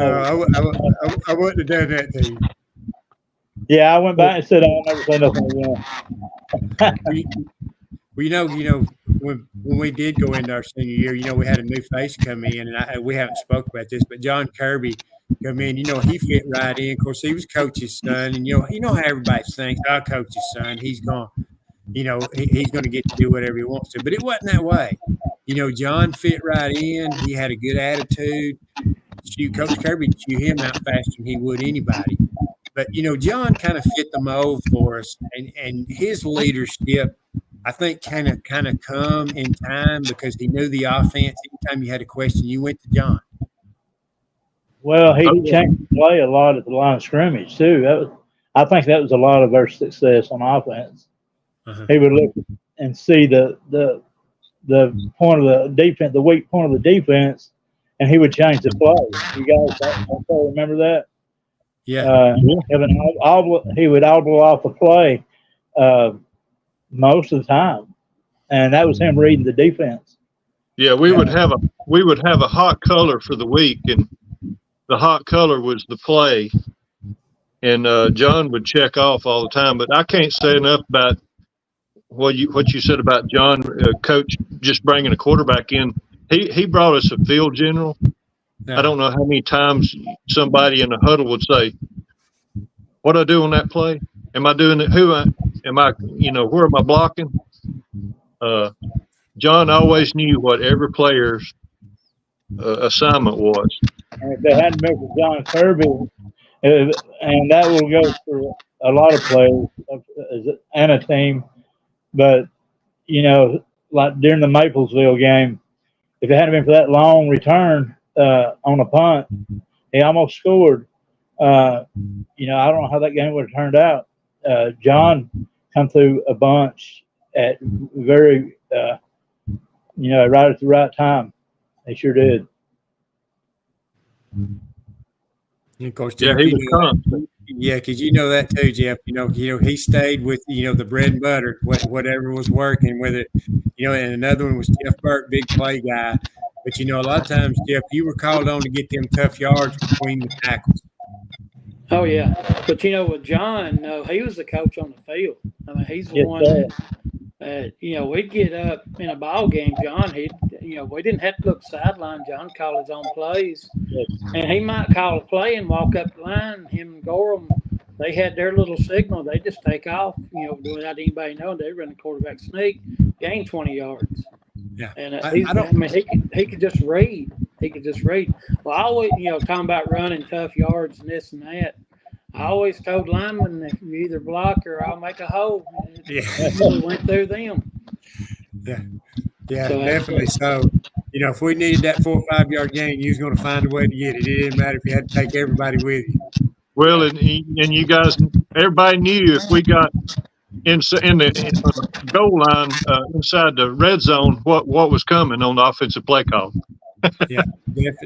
I wouldn't have done that to you. Yeah, I went back and said I'll never say nothing again. Well, when we did go into our senior year, we had a new face come in, and we haven't spoke about this, but John Kirby come in. He fit right in. Of course, he was coach's son, and you know how everybody thinks, "Oh, coach's son, he's going, he's going to get to do whatever he wants to." But it wasn't that way. John fit right in. He had a good attitude. Coach Kirby chew him out faster than he would anybody. But John kind of fit the mold for us, and his leadership, I think, kind of come in time because he knew the offense. Anytime you had a question, you went to John. Well, he changed the play a lot at the line of scrimmage too. I think that was a lot of our success on offense. Uh-huh. He would look and see the point of the defense, the weak point of the defense, and he would change the play. You guys also remember that? Yeah. He would audible off the play most of the time, and that was him reading the defense. Yeah, we would have a hot color for the week, and the hot color was the play, and John would check off all the time. But I can't say enough about what you said about John, coach, just bringing a quarterback in. He brought us a field general. Yeah. I don't know how many times somebody in the huddle would say, "What do I do on that play? Am I doing it? Where am I blocking?" John always knew what every player's assignment was. And if they hadn't been for John Kirby, and that will go for a lot of players and a team, but like during the Maplesville game, if it hadn't been for that long return on a punt, he almost scored. I don't know how that game would have turned out. John come through a bunch at very, right at the right time. He sure did. And of course, Yeah, Jeff, he was constant. Yeah, because you know that too, Jeff. He stayed with the bread and butter, whatever was working. Whether and another one was Jeff Burke, big play guy. But a lot of times, Jeff, you were called on to get them tough yards between the tackles. Oh yeah, but with John, no, he was the coach on the field. I mean, he's the one that we'd get up in a ball game. John, we didn't have to look sideline. John called his own plays, and he might call a play and walk up the line. Him and Gorham, they had their little signal. They just take off, without anybody knowing. They run the quarterback sneak, gain 20 yards. Yeah, and he could just read. He could just read. Well, I always, talking about running tough yards and this and that. I always told linemen, if you either block or I'll make a hole. Yeah, we went through them. Yeah, so definitely. So, if we needed that 4 or 5 yard gain, you was going to find a way to get it. It didn't matter if you had to take everybody with you. Well, and you guys, everybody knew if we got in the goal line inside the red zone, what was coming on the offensive play call. Yeah,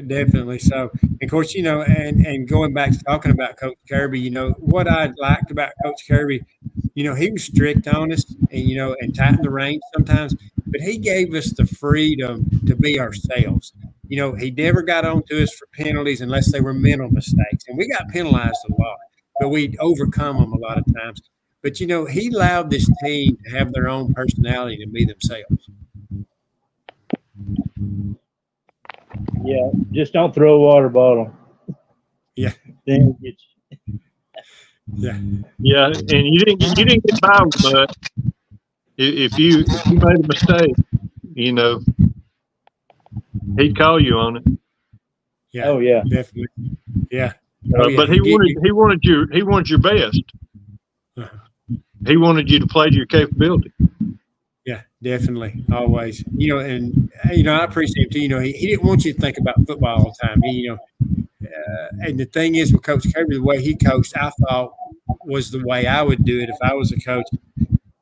definitely. So, of course, and going back to talking about Coach Kirby, what I liked about Coach Kirby, he was strict on us and tightened the reins sometimes, but he gave us the freedom to be ourselves. He never got on to us for penalties unless they were mental mistakes. And we got penalized a lot, but we'd overcome them a lot of times. But, he allowed this team to have their own personality and be themselves. Yeah, just don't throw a water bottle. Yeah. Then it gets you. Yeah. Yeah, and you didn't get by with that. If you made a mistake, he'd call you on it. Yeah. Oh yeah. Definitely. Yeah. But he wanted your best. Uh-huh. He wanted you to play to your capability. Yeah, definitely. Always. And I appreciate him too. He didn't want you to think about football all the time. And the thing is with Coach Kirby, the way he coached, I thought was the way I would do it if I was a coach.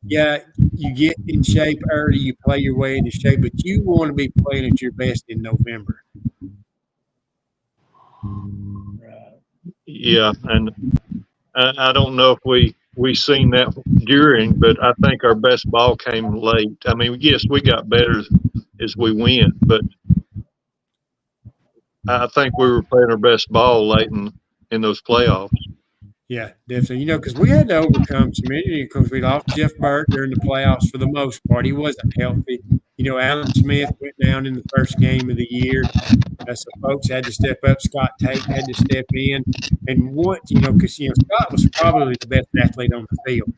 Yeah, you get in shape early, you play your way into shape, but you want to be playing at your best in November. Yeah, and I don't know if we seen that during, but I think our best ball came late. I mean, yes, we got better as we went, but I think we were playing our best ball late in those playoffs. Yeah, definitely. You know, because we had to overcome some injury because we lost Jeff Burt during the playoffs for the most part. He wasn't healthy. You know, Alan Smith went down in the first game of the year. So folks had to step up. Scott Tate had to step in. And once, you know, because, you know, Scott was probably the best athlete on the field.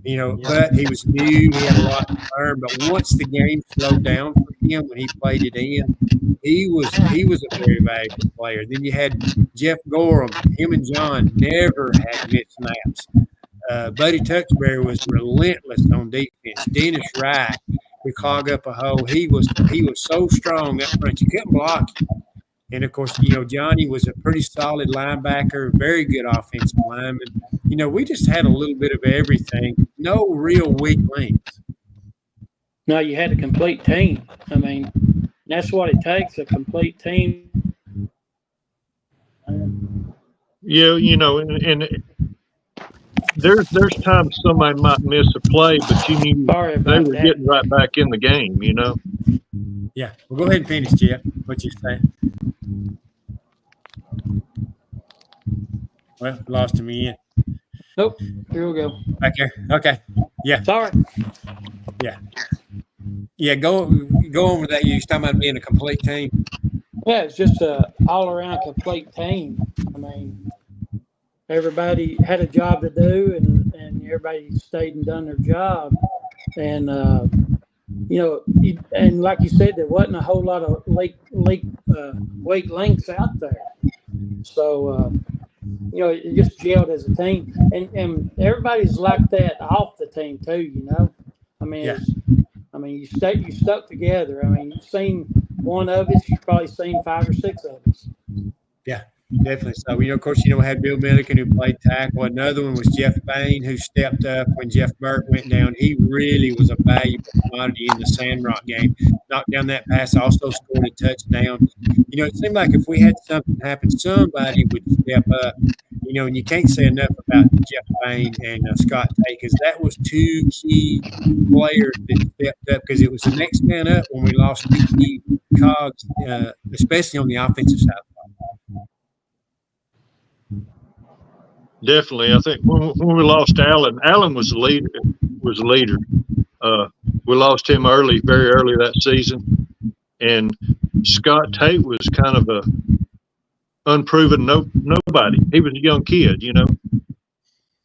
You know, but he was new. He had a lot to learn. But once the game slowed down for him when he played it in, he was a very valuable player. Then you had Jeff Gorham. Him and John never had missed snaps. Buddy Tuxbury was relentless on defense. Dennis Wright would clog up a hole. He was so strong up front. You couldn't block him. And, of course, you know, Johnny was a pretty solid linebacker, very good offensive lineman. You know, we just had a little bit of everything. No real weak links. No, you had a complete team. I mean, that's what it takes, a complete team. Yeah, you know, and there's times somebody might miss a play, but you knew they were getting right back in the game, you know. Yeah. Well, go ahead and finish, Jeff. What you saying? Well, lost him again. Nope. Here we go. Back here. Okay. Yeah. Sorry. Yeah. Yeah. Go over that. You was talking about being a complete team. Yeah, it's just a all-around complete team. I mean, everybody had a job to do, and everybody stayed and done their job. And you know, and like you said, there wasn't a whole lot of weak links out there. So you know, it just gelled as a team, and everybody's like that off the team too. You know, I mean, you stuck together. I mean, you've seen one of us, you've probably seen 5 or 6 of us. Yeah, definitely. So, you know, of course, you know, we had Bill Milliken who played tackle. Another one was Jeff Bain, who stepped up when Jeff Burt went down. He really was a valuable commodity in the Sandrock game. Knocked down that pass, also scored a touchdown. You know, it seemed like if we had something happen, somebody would step up. You know, and you can't say enough about Jeff Bain and Scott Tate, because that was 2 key players that stepped up, because it was the next man up when we lost 2 key cogs, especially on the offensive side. Definitely. I think when we lost Allen was the leader. We lost him very early that season. And Scott Tate was kind of a unproven nobody. He was a young kid, you know.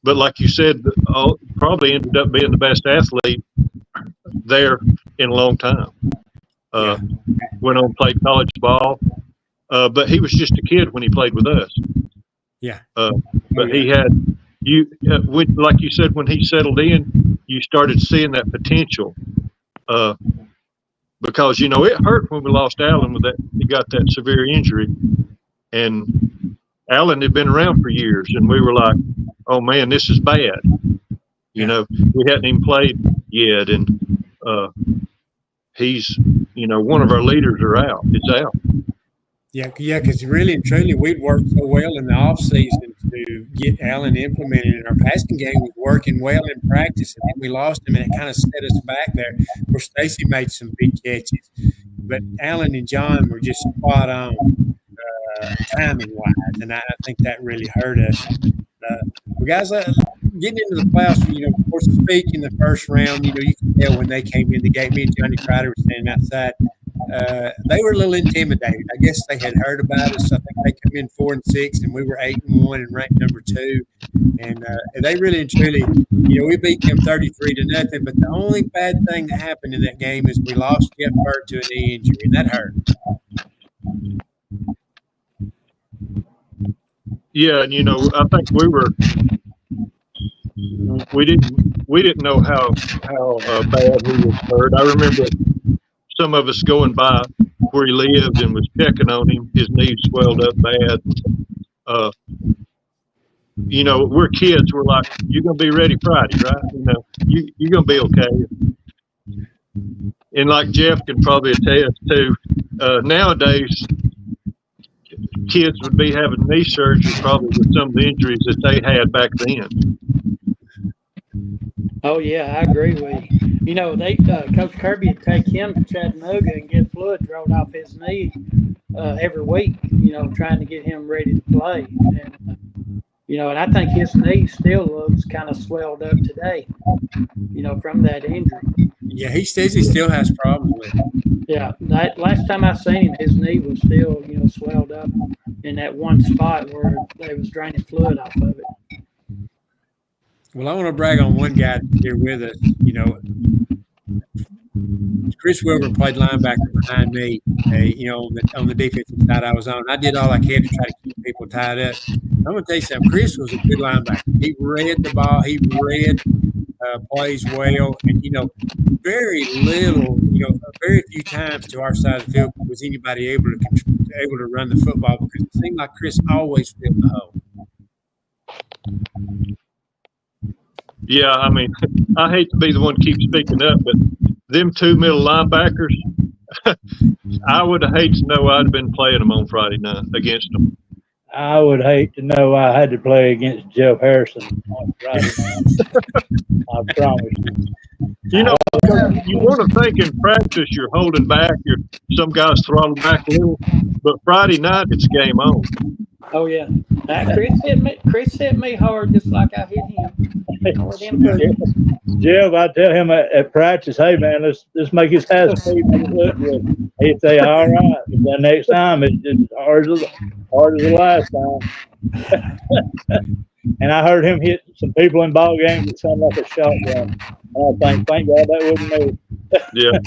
But like you said, probably ended up being the best athlete there in a long time. Went on to play college ball. But he was just a kid when he played with us. Yeah. But he had like you said, when he settled in, you started seeing that potential. Because, you know, it hurt when we lost Allen with that. He got that severe injury. And Allen had been around for years, and we were like, oh man, this is bad. You know, we hadn't even played yet. And he's, you know, one of our leaders is out. Yeah, because really and truly, we'd worked so well in the offseason to get Allen implemented, and our passing game was working well in practice, and then we lost him, and it kind of set us back there. Of course, Stacy made some big catches, but Allen and John were just spot on timing-wise, and I think that really hurt us. Well, guys, getting into the playoffs, you know, of course, speaking the first round, you know, you can tell when they came in the game, me and Johnny Crider were standing outside. They were a little intimidated. I guess they had heard about us. I think they come in 4-6, and we were 8-1 and ranked number 2. And they really and truly, you know, we beat them 33-0. But the only bad thing that happened in that game is we lost Jeff Burt to a knee injury, and that hurt. Yeah, and you know, I think we didn't know how bad he was hurt. I remember some of us going by where he lived and was checking on him. His knees swelled up bad. You know, we're kids. We're like, you're gonna be ready Friday, right? You know, you're gonna be okay. And like Jeff can probably attest to, nowadays kids would be having knee surgery probably with some of the injuries that they had back then. Oh yeah, I agree with you. You know, Coach Kirby would take him to Chattanooga and get fluid rolled off his knee every week, you know, trying to get him ready to play. And, you know, and I think his knee still looks kind of swelled up today, you know, from that injury. Yeah, he says he still has problems with it. Yeah, that last time I seen him, his knee was still, you know, swelled up in that one spot where they was draining fluid off of it. Well, I want to brag on one guy that's here with us. You know, Chris Wilburn played linebacker behind me, you know, on the defensive side I was on. I did all I could to try to keep people tied up. I'm going to tell you something. Chris was a good linebacker. He read the ball. He read plays well. And, you know, very little, you know, very few times to our side of the field was anybody able to run the football because it seemed like Chris always filled the hole. Yeah, I mean, I hate to be the one to keep speaking up, but them two middle linebackers, I would hate to know I'd have been playing them on Friday night against them. I would hate to know I had to play against Jeff Harrison on Friday night. I promise you. You know, you want to think in practice you're holding back, some guys throttle back a little, but Friday night it's game on. Oh yeah, Chris hit me hard just like I hit him. Jeff, I tell him at practice, hey man, let's make his hands speed. He'd say, all right. But the next time it's just hard as the last time. And I heard him hit some people in ball games that sounded like a shotgun. And I think, thank God that wasn't me. Yeah.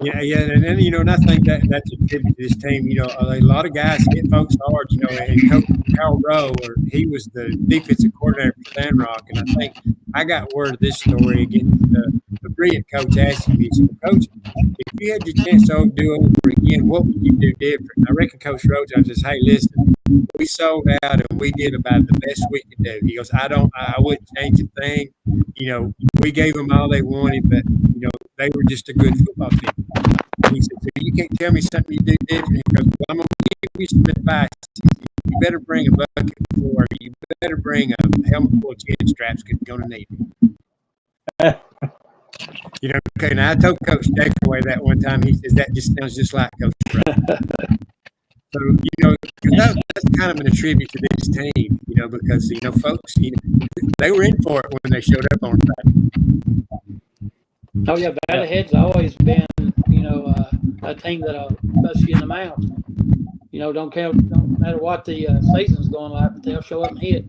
Yeah, and then, you know, and I think that's a tribute to this team. You know, a lot of guys hit folks hard, you know, and Coach Carl Rowe, he was the defensive coordinator for Sandrock, and I think I got word of this story against the brilliant coach asking me, so, Coach, if you had your chance to do it over again, what would you do different? I reckon Coach Rowe says, hey, listen, we sold out and we did about the best we could do. He goes, I wouldn't change a thing. You know, we gave them all they wanted, but, you know, they were just a good football team. And he said, so you can't tell me something you do different. He goes, well, I'm going to give you some advice. You better bring a bucket for you. Better bring a helmet full of chin straps because you're going to need it. You know, okay, now I told Coach Jackaway that one time. He says, that just sounds just like Coach Rowe. So, you know, that's kind of an attribute to this team, you know, because, you know, folks, you know, they were in for it when they showed up on Friday. Oh, yeah, Valley-Head's always been, you know, a team that'll bust you in the mouth. You know, don't matter what the season's going like, but they'll show up and hit.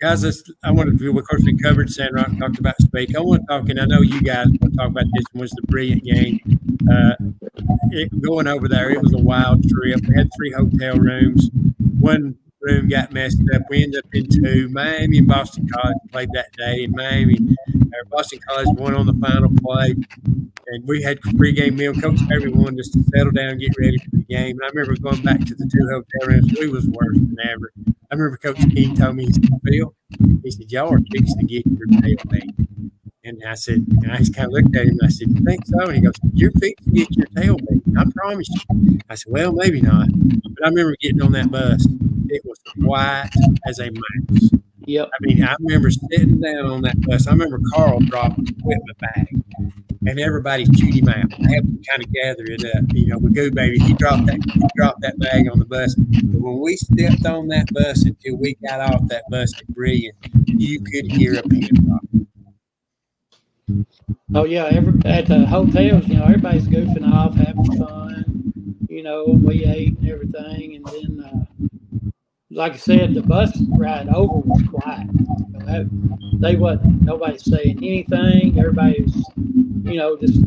Guys, I want to, of course, we covered Sandrock, talked about Spake. I want to talk, and I know you guys want to talk about this one. Was the brilliant game. Going over there, it was a wild trip. We had 3 hotel rooms. One room got messed up. We ended up in 2. Miami and Boston College played that day, and Boston College won on the final play. And we had pregame meal. Coach Harvey wanted us to settle down and get ready for the game. And I remember going back to the 2 hotel rooms. We was worse than ever. I remember Coach King told me, he said, Phil, he said, y'all are fixing to get your tail beat. And I said, and I just kind of looked at him and I said, you think so? And he goes, you're fixing to get your tail beat. I promise you. I said, well, maybe not. But I remember getting on that bus. It was quiet as a mouse. Yep. I mean, I remember sitting down on that bus. I remember Carl dropping the equipment bag, and everybody chewed him out. I had to kind of gather it up. You know, with Goo Baby, he dropped that bag on the bus. But when we stepped on that bus until we got off that bus at Brilliant, you could hear a pin drop. Oh yeah, at the hotels, you know, everybody's goofing off, having fun. You know, we ate and everything, and then, like I said, the bus ride over was quiet. You know, nobody saying anything. Everybody's, you know, just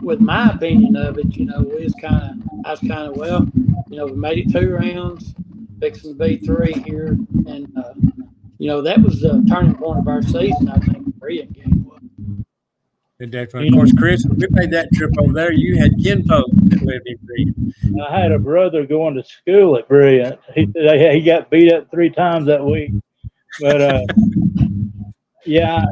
with my opinion of it, you know, I was kind of well, you know, we made it 2 rounds, fixing to be 3 here, and you know, that was the turning point of our season. I think the Brilliant game was. Definitely. Of course, Chris, when we made that trip over there, you had kinfolk that lived in Brilliant. I had a brother going to school at Brilliant. He got beat up 3 times that week. But, yeah,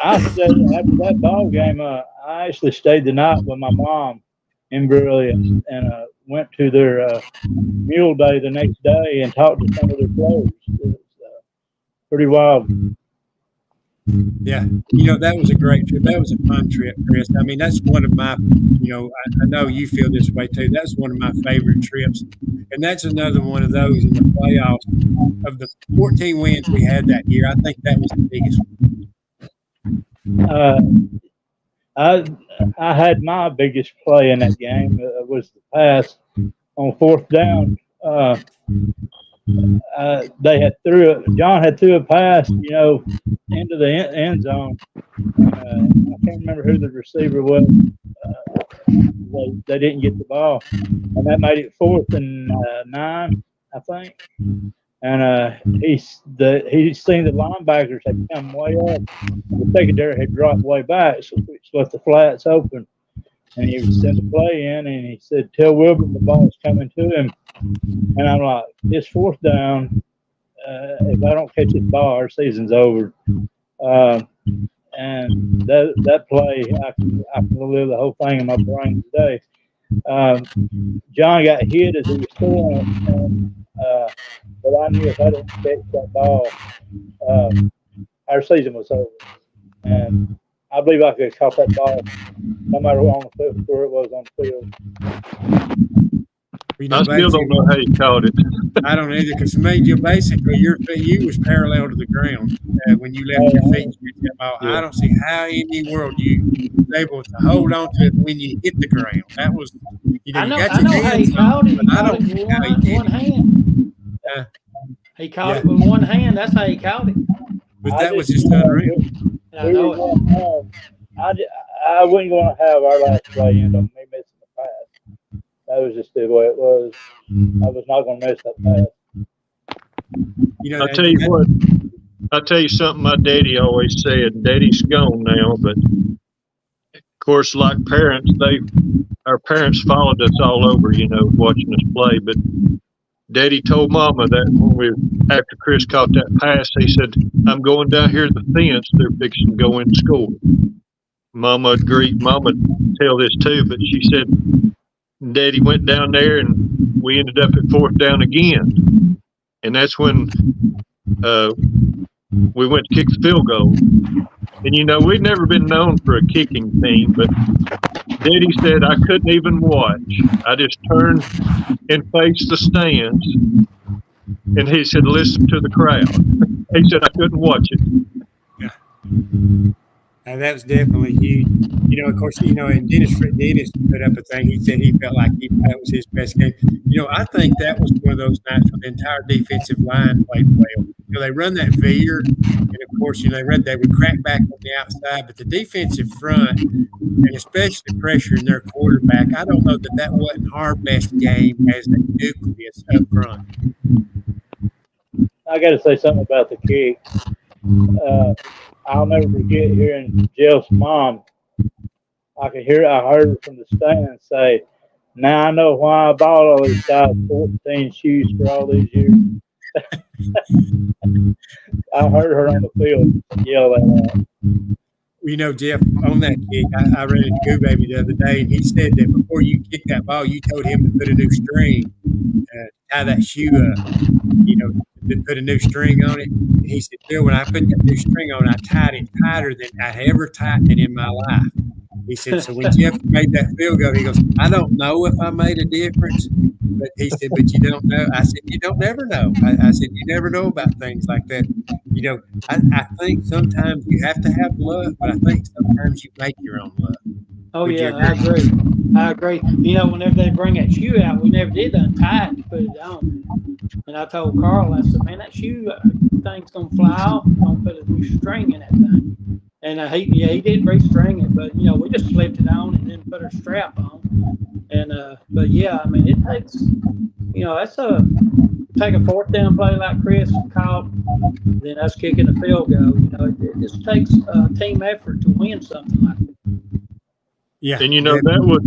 I said after that ball game, I actually stayed the night with my mom in Brilliant and went to their Mule Day the next day and talked to some of their players. It was pretty wild. Yeah, that was a great trip. That was a fun trip, Chris. I mean, that's one of my, I know you feel this way too. That's one of my favorite trips, and that's another one of those in the playoffs. Of the 14 wins we had that year, I think that was the biggest one. I had my biggest play in that game was the pass on 4th down. John had threw a pass, into the end zone. I can't remember who the receiver was. They didn't get the ball, and that made it 4th and 9, I think. And he seen the linebackers had come way up. The secondary had dropped way back, so which left the flats open. And he was sent the play in, and he said, "Tell Wilburn the ball's coming to him." And I'm like, "It's 4th down. If I don't catch this ball, our season's over." And that play, I can relive the whole thing in my brain today. John got hit as he was throwing it, but I knew if I didn't catch that ball, our season was over. And I believe I could have caught that ball no matter where it was on the field. I still don't know how you caught it. I don't either, because basically you was parallel to the ground when you left your feet. I don't see how in the world you was able to hold on to it when you hit the ground. That was, I know how he caught it. He caught it with one hand. He caught it with one hand. That's how he caught it. But that was just unreal. I know it. I wasn't going to have our last play end on me missing the pass. That was just the way it was. I was not going to miss that pass. I'll tell you what. I'll tell you something my daddy always said. Daddy's gone now, but of course, like parents, our parents followed us all over, watching us play. But Daddy told Mama that after Chris caught that pass, he said, "I'm going down here to the fence. They're fixing to go in and score." Mama agreed. Mama tell this too, but she said Daddy went down there and we ended up at 4th down again. And that's when we went to kick the field goal. And we'd never been known for a kicking team, but Daddy said I couldn't even watch. I just turned and faced the stands. And he said, "Listen to the crowd." He said I couldn't watch it. Yeah. And that was definitely huge. Of course, and Dennis put up a thing. He said he felt like that was his best game. I think that was one of those nights where the entire defensive line played well. They run that veer, and of course, they would crack back on the outside, but the defensive front, and especially pressuring their quarterback, I don't know that wasn't our best game as a nucleus up front. I got to say something about the kick. I'll never forget hearing Jeff's mom. I heard from the stand say, "Now I know why I bought all these size 14 shoes for all these years." I heard her on the field yell that out. Jeff, on that kick, I read it to Goo Baby the other day, and he said that before you kicked that ball, you told him to put a new string, tie that shoe up, to put a new string on it. And he said, "Bill, when I put that new string on, I tied it tighter than I ever tightened it in my life." He said, so when Jeff made that field goal, he goes, "I don't know if I made a difference." But he said, "But you don't know." I said, "You don't never know." I said, "You never know about things like that." I think sometimes you have to have luck, but I think sometimes you make your own luck. Oh, yeah, I agree. Whenever they bring that shoe out, we never did untie it to put it on. And I told Carl, I said, "Man, that shoe thing's going to fly off. I'm going to put a new string in that thing." And he did restring it, but, we just slipped it on and then put a strap on. And, but yeah, I mean, it takes, that's take a 4th down play like Chris called, then us kicking the field goal. It just takes a team effort to win something like that. Yeah. And that was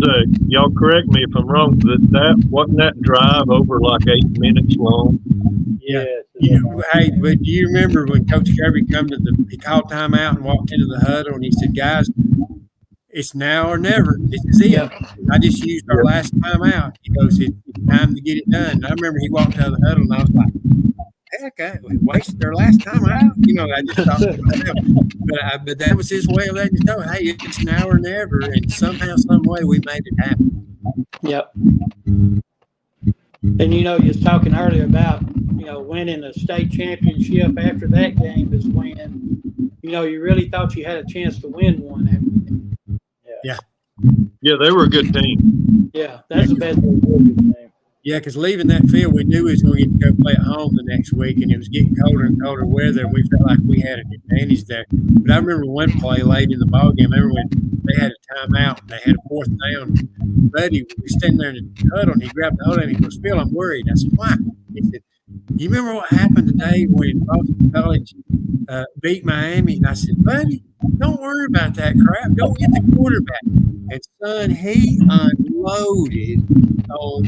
y'all correct me if I'm wrong, that wasn't that drive over like 8 minutes long. Yeah. Hey, but do you remember when Coach Kirby he called timeout and walked into the huddle and he said, "Guys, it's now or never. This is it. Yeah. I just used our last timeout." He goes, "It's time to get it done." And I remember he walked out of the huddle and I was like, heck, we wasted our last time out. You know, I just thought to myself, but that was his way of letting you know, hey, it's now or never, and somehow, some way, we made it happen. Yep. And you was talking earlier about winning a state championship. After that game is when you really thought you had a chance to win one. Yeah, they were a good team. Yeah, that's the best way to do it. Yeah, because leaving that field, we knew we was going to get to go play at home the next week, and it was getting colder and colder weather, and we felt like we had an advantage there. But I remember one play late in the ball game. I remember when they had a timeout, and they had a 4th down. Buddy was standing there in the huddle, and he grabbed the huddle, and he goes, "Phil, I'm worried." I said, "Why?" He said, "You remember what happened today when Boston College beat Miami?" And I said, "Buddy, don't worry about that crap. Go get the quarterback." And son, he unloaded on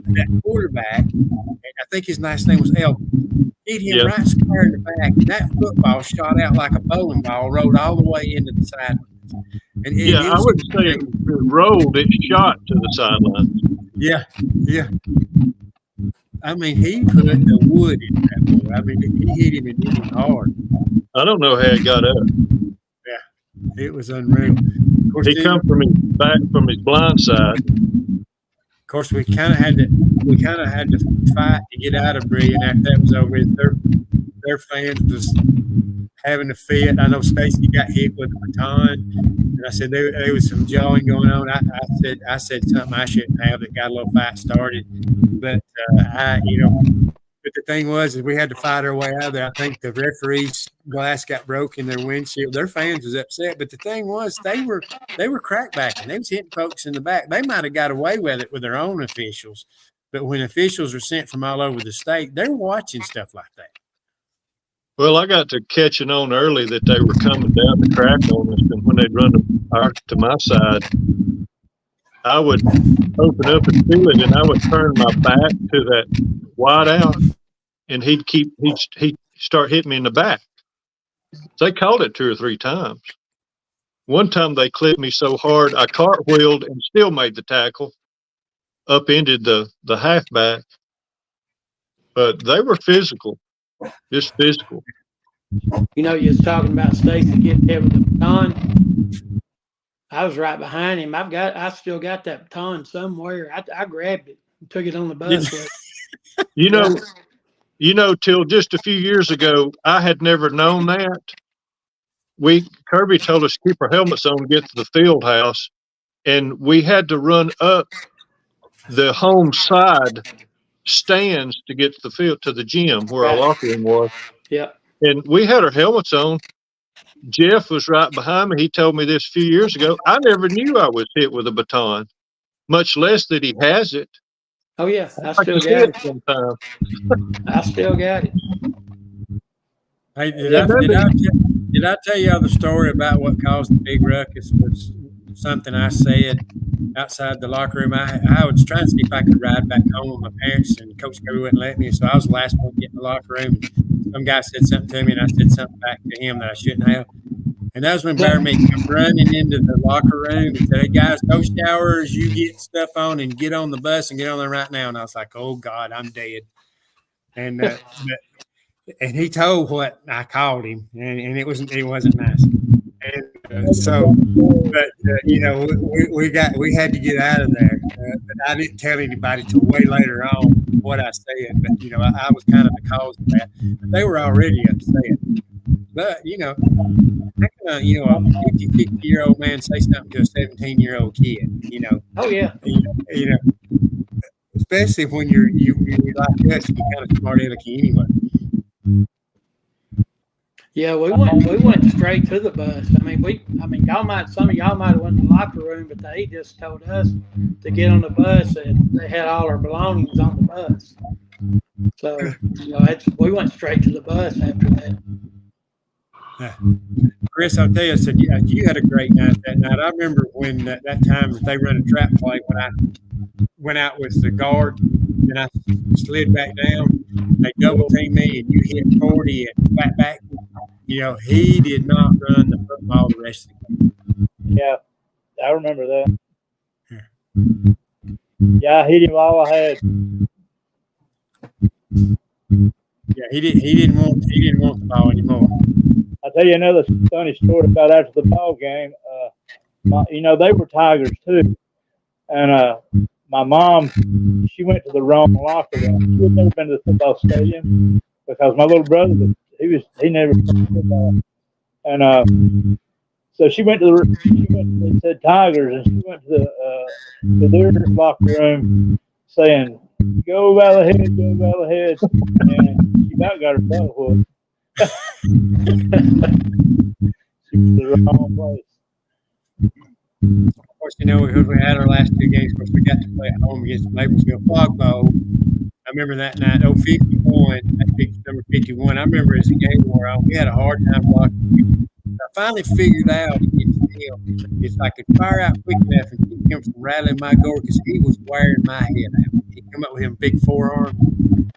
that quarterback, and I think his last name was Elton. Hit him right square in the back. And that football shot out like a bowling ball, rolled all the way into the sideline. I wouldn't say it rolled; it shot to the sideline. Yeah. I mean, he put the wood in that boy. I mean, he hit him and hit him hard. I don't know how it got up. Yeah, it was unreal. Of course, he come from his back, from his blind side. Of course, we kind of had to fight to get out of Brilliant after that was over. Their fans was having a fit. I know Stacy got hit with a baton, and I said there was some jawing going on. I said something I shouldn't have that got a little fight started, but But the thing was, is we had to fight our way out of there. I think the referee's glass got broke in their windshield. Their fans was upset, but the thing was, they were crackbacking. They was hitting folks in the back. They might have got away with it with their own officials, but when officials are sent from all over the state, they're watching stuff like that. Well, I got to catching on early that they were coming down the track on us, and when they'd run to my side, I would open up and feel it, and I would turn my back to that wide out, and he'd start hitting me in the back. They called it 2 or 3 times. One time they clipped me so hard I cartwheeled and still made the tackle, upended the halfback. But they were physical, just physical. You was talking about Stacy getting there with the baton. I was right behind him. I still got that baton somewhere. I grabbed it and took it on the bus. Till just a few years ago, I had never known that. Kirby told us to keep our helmets on to get to the field house, and we had to run up the home side stands to get to the field, to the gym where our locker room was. Yeah. And we had our helmets on. Jeff was right behind me. He told me this a few years ago. I never knew I was hit with a baton, much less that he has it. Oh, yeah. I still got it. Sometimes. I still got it. Hey, did I tell y'all the story about what caused the big ruckus? Was something I said outside the locker room. I was trying to see if I could ride back home with my parents, and Coach Kirby wouldn't let me. So I was the last one to get in the locker room. Some guy said something to me, and I said something back to him that I shouldn't have. And that was when Bear Meat came running into the locker room and said, "Hey, guys, no showers. You get stuff on and get on the bus and get on there right now." And I was like, "Oh, God, I'm dead." And and he told what I called him, and it wasn't nice. And we had to get out of there. But I didn't tell anybody till way later on what I said. But I was kind of the cause of that. But they were already upset. But how can a 50-year-old man say something to a 17-year-old kid? Oh yeah. Especially when you're like us, you're kind of smart alecky anyway. Yeah, we went straight to the bus. Some of y'all might have went to the locker room, but they just told us to get on the bus, and they had all our belongings on the bus. So we went straight to the bus after that. Yeah. Chris, I'll tell you, I said, you had a great night that night. I remember when that time that they run a trap play when I went out with the guard and I slid back down. They double teamed me and you hit 40 and back. He did not run the football the rest of the game. Yeah, I remember that. Yeah, I hit him all I had. Yeah, he didn't want the ball anymore. I'll tell you another funny story about after the ball game. They were Tigers too, and my mom, she went to the wrong locker room. She had never been to the football stadium because my little brother he never played football, and so she went to it said Tigers, and she went to their locker room saying, "Go Valleyhead, go Valleyhead," and she about got her butt whooped. She was the wrong place. Of course, because we had our last 2 games, of course, we got to play at home against the Maplesville Fog Bowl. I remember that night, 51, that big number 51. I remember it was a game where we had a hard time blocking. I finally figured out against him if I could fire out quick enough and keep him from rattling my gourd because he was wearing my head out. He come up with him big forearm.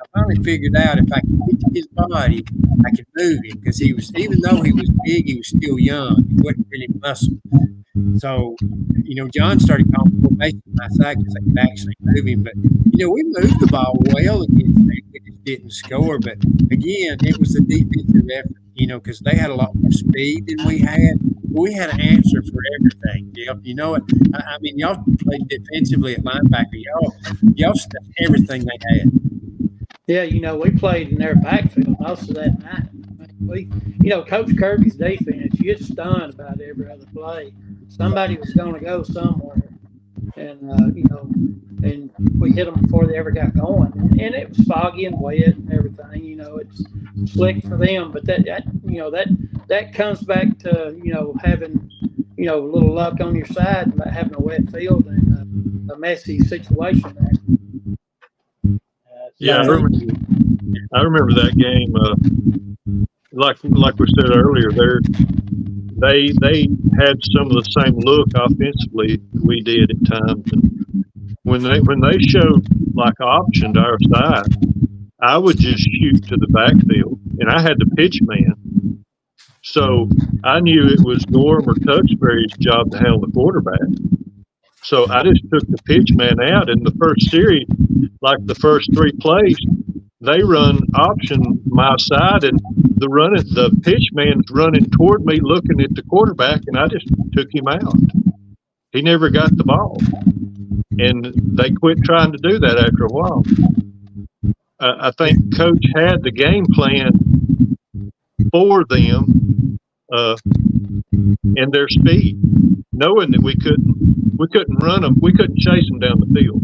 I finally figured out if I could get to his body, I could move him because even though he was big, he was still young. He wasn't really muscle. So, John started calling formation on my side because I could actually move him. But, we moved the ball well against them. We just didn't score. But, again, it was a defensive effort, because they had a lot more speed than we had. We had an answer for everything. You know what? I mean, y'all played defensively at linebacker. Y'all stuffed everything they had. Yeah, we played in their backfield most of that night. Coach Kirby's defense, you get stunned about every other play. Somebody was going to go somewhere. And, and we hit them before they ever got going. And it was foggy and wet and everything. It's slick for them. But that comes back to, having, a little luck on your side and having a wet field and a messy situation there. Yeah, I remember that game. Like we said earlier, they had some of the same look offensively we did at times. And when they showed like option to our side, I would just shoot to the backfield, and I had the pitch man. So I knew it was Norm or Tewksbury's job to handle the quarterback. So I just took the pitch man out in the first series, like the first 3 plays. They run option my side, and the pitch man's running toward me, looking at the quarterback, and I just took him out. He never got the ball, and they quit trying to do that after a while. I think Coach had the game plan for them and their speed, knowing that we couldn't run them, we couldn't chase them down the field.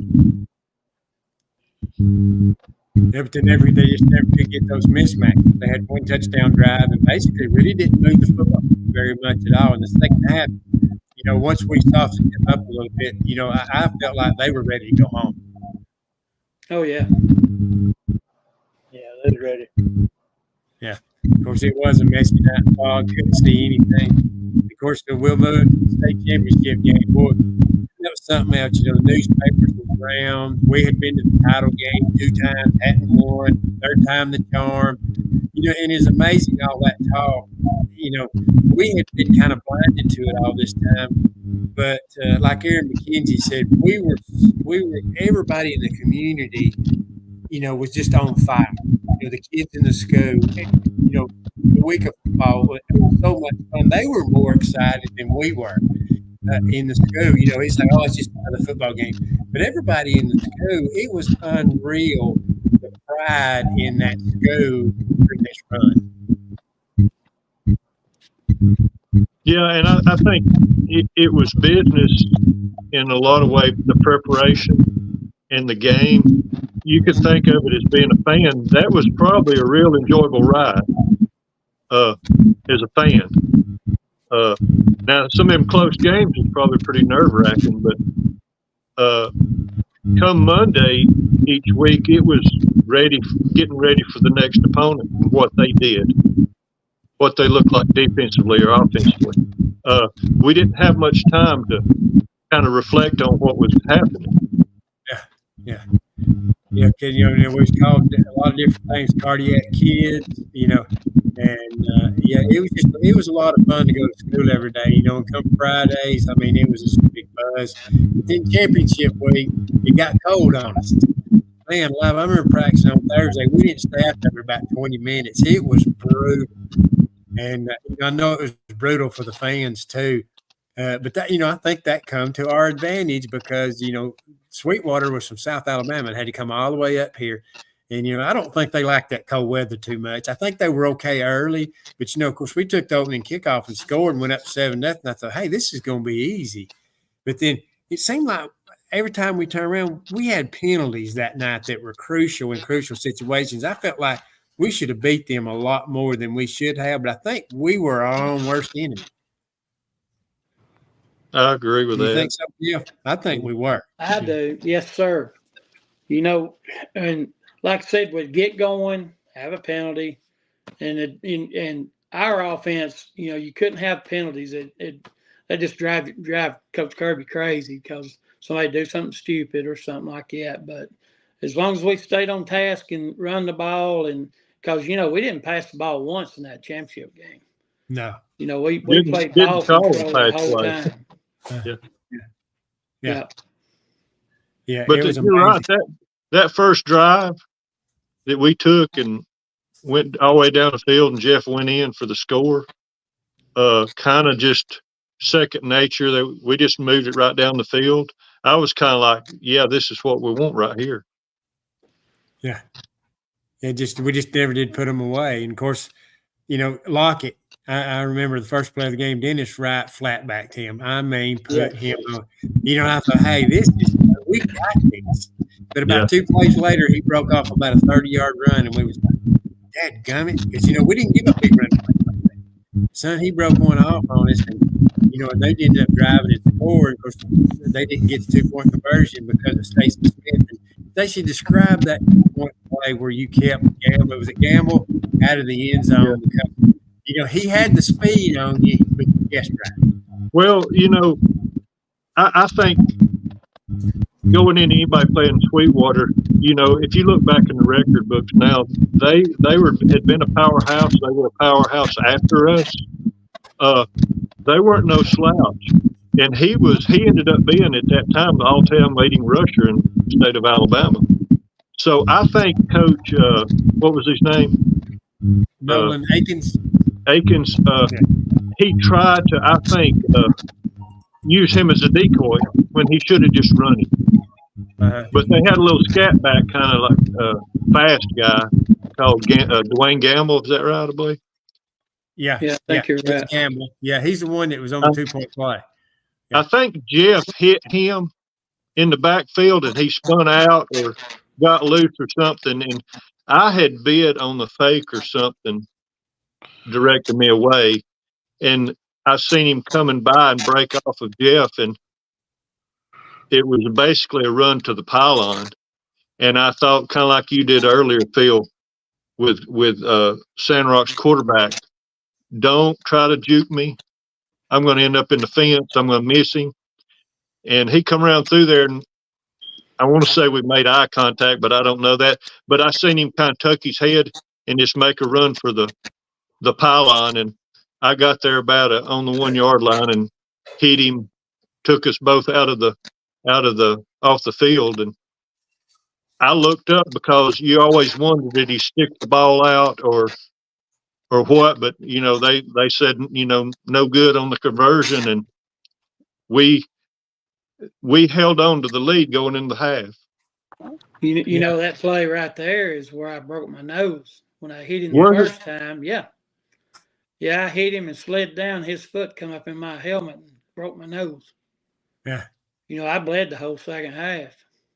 Yeah, but they just never could get those mismatches. They had 1 touchdown drive and basically really didn't move the football very much at all. In the second half, once we softened them up a little bit, I felt like they were ready to go home. Oh, yeah. Yeah, they were ready. Yeah. Of course, it was a messy night. Fog, couldn't see anything. Of course, the Wilburn State Championship game, boy, that was something else. The newspapers were around. We had been to the title game 2 times, hadn't won, 3rd time the charm. And it's amazing all that talk. We had been kind of blinded to it all this time. But like Aaron McKenzie said, we were everybody in the community, was just on fire. The kids in the school, the week of football, it was so much fun. They were more excited than we were in the school. It's like, it's just another football game. But everybody in the school, it was unreal, the pride in that school during this run. Yeah, and I think it was business in a lot of ways, the preparation and the game. You could think of it as being a fan. That was probably a real enjoyable ride as a fan. Now, some of them close games is probably pretty nerve-wracking, but come Monday each week, it was getting ready for the next opponent and what they did, what they looked like defensively or offensively. We didn't have much time to kind of reflect on what was happening. Yeah. Yeah, because it was called a lot of different things, cardiac kids, and it was a lot of fun to go to school every day, and come Fridays, it was just a big buzz. But then championship week, it got cold on us. Man, live. I remember practicing on Thursday. We didn't stay out there for about 20 minutes. It was brutal. And I know it was brutal for the fans too. But that, I think that come to our advantage because, Sweetwater was from South Alabama and had to come all the way up here. And, I don't think they liked that cold weather too much. I think they were okay early. But, of course, we took the opening kickoff and scored and went up 7-0. I thought, hey, this is going to be easy. But then it seemed like every time we turned around, we had penalties that night that were crucial in crucial situations. I felt like we should have beat them a lot more than we should have, but I think we were our own worst enemy. I agree with that. You think so? Yeah, I think we were. I do. Yes, sir. And like I said, we'd get going, have a penalty, and our offense, you couldn't have penalties. They just drive Coach Kirby crazy because somebody do something stupid or something like that. But as long as we stayed on task and run the ball, and because we didn't pass the ball once in that championship game. No. We played ball control the whole time. Yeah. But you're right. That first drive that we took and went all the way down the field, and Jeff went in for the score. Kind of just second nature. That we just moved it right down the field. I was kind of like, yeah, this is what we want right here. Yeah. We just never did put them away. And of course, Lockett. I remember the first play of the game, Dennis Wright flat backed him. I mean, put him on. I thought, hey, we got this. But about 2 plays later, he broke off about a 30-yard run, and we was like, dadgummit, because we didn't give up big run plays like that. Son, he broke one off on us, and and they ended up driving it forward. Of course, they didn't get the 2-point conversion because of Stacy Smith. And Stacy described that point play where you kept Gamble. It was a gamble out of the end zone because he had the speed on you, but you guessed right. Well, I think going into anybody playing Sweetwater, if you look back in the record books now, they had been a powerhouse. They were a powerhouse after us. They weren't no slouch, and he ended up being at that time the all-time leading rusher in the state of Alabama. So I think Coach, what was his name? Nolan Akins. He tried to, I think, use him as a decoy when he should have just run him. But they had a little scat back, kind of like fast guy called Dwayne Gamble. Is that right, I believe? Yeah. I think you're right. Gamble. Yeah, he's the one that was on the 2-point play. I think Jeff hit him in the backfield and he spun out or got loose or something. And I had bid on the fake or something, directed me away. And I seen him coming by and break off of Jeff. And it was basically a run to the pylon. And I thought, kind of like you did earlier, Phil, with Sandrock's quarterback, don't try to juke me. I'm going to end up in the fence. I'm going to miss him. And he come around through there, and I want to say we made eye contact, but I don't know that. But I seen him kind of tuck his head and just make a run for the pylon. And I got there about on the 1-yard line and hit him, took us both off the field. And I looked up because you always wonder, did he stick the ball out or what? But they said no good on the conversion, and we held on to the lead going into the half. That play right there is where I broke my nose when I hit him the first time. Yeah, I hit him and slid down. His foot come up in my helmet and broke my nose. Yeah, I bled the whole second half.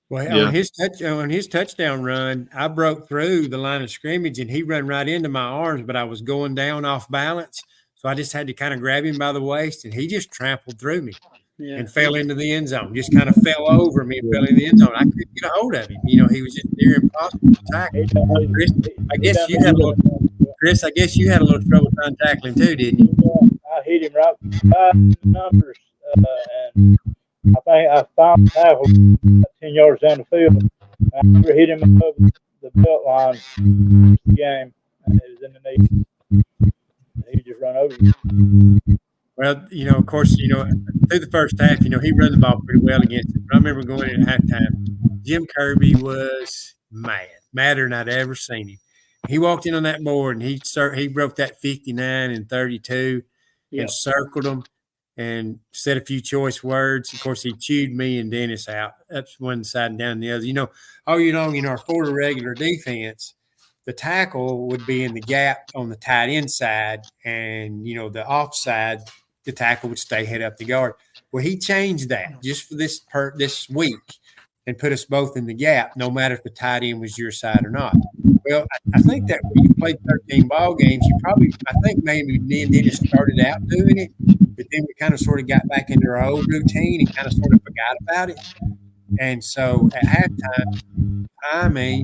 Well, on his touchdown run, I broke through the line of scrimmage and he ran right into my arms, but I was going down off balance. So I just had to kind of grab him by the waist and he just trampled through me and fell into the end zone. Just kind of fell over me and fell in the end zone. I couldn't get a hold of him. He was just near impossible to tackle. Chris, I guess you had a little trouble trying to tackle him too, didn't you? Yeah, I hit him right by the numbers, and I think I found tackle 10 yards down the field. I never hit him above the belt line in the game, and it was in the knee. He just run over you. Well, of course, through the first half, he run the ball pretty well against it. But I remember going in at halftime, Jim Kirby was madder than I'd ever seen him. He walked in on that board and he wrote that 59 and 32 and circled them and said a few choice words. Of course, he chewed me and Dennis out. That's one side and down the other. All year long, our Florida regular defense, the tackle would be in the gap on the tight end side, and the offside, the tackle would stay head up the guard. Well, he changed that just for this week and put us both in the gap, no matter if the tight end was your side or not. Well, I think that when you played 13 ball games, I think maybe me and Dennis started out doing it, but then we kind of sort of got back into our old routine and kind of sort of forgot about it. And so at halftime,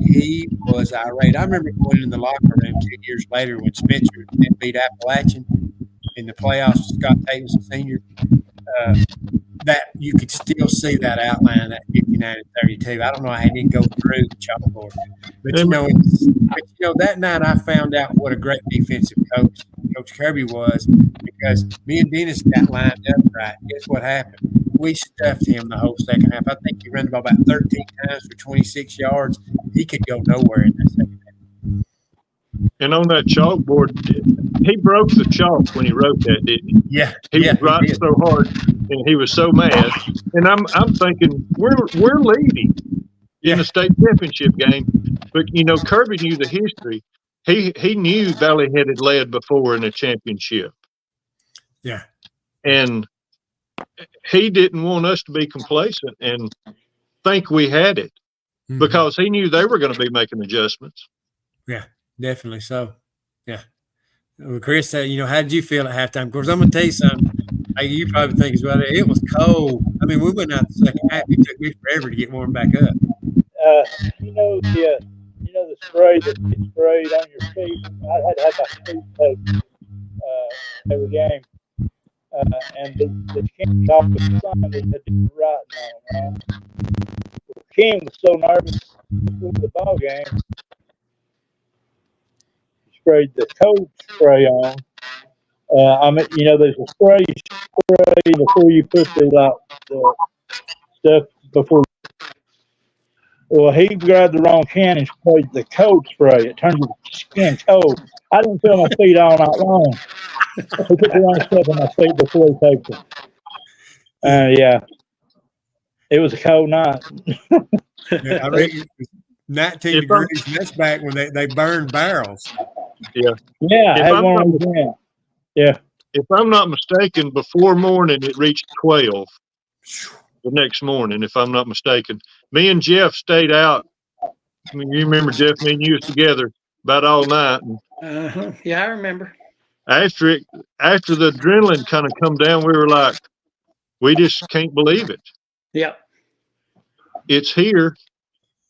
he was irate. I remember going in the locker room 2 years later when Spencer beat Appalachian in the playoffs. Scott Tate was a senior. That you could still see that outline of that 59 and 32. I don't know how he didn't go through the chalkboard. But that night I found out what a great defensive coach Coach Kirby was, because me and Dennis got lined up right. Guess what happened? We stuffed him the whole second half. I think he ran the ball about 13 times for 26 yards. He could go nowhere in that second half. And on that chalkboard, he broke the chalk when he wrote that, didn't he? Yeah. He was writing so hard, and he was so mad. And I'm thinking, we're leading in the state championship game. But, Kirby knew the history. He knew Valley Head had led before in a championship. Yeah. And he didn't want us to be complacent and think we had it, because he knew they were going to be making adjustments. Yeah, definitely so. Yeah. Well, Chris, how did you feel at halftime? Of course, I'm going to tell you something. You probably think as well. It was cold. I mean, we went out the second half. It took me forever to get warmed back up. The spray that gets sprayed on your feet. I had to have my feet taped every game. And the King talked with the son that had been writing on. King was so nervous before the ball game. He sprayed the cold spray on. There's a spray before you put the stuff before. Well, he grabbed the wrong can and sprayed the cold spray. It turned your skin cold. I didn't feel my feet all night long. He put the wrong stuff on my feet before he taped them. It was a cold night. I reckon 19 degrees. That's back when they burned barrels. Yeah. Yeah, I had one on the ground. Yeah. If I'm not mistaken, before morning it reached 12 the next morning, if I'm not mistaken. Me and Jeff stayed out. I mean, you remember, Jeff, me and you was together about all night. Yeah, I remember. After the adrenaline kind of come down, we were like, we just can't believe it. Yeah. It's here,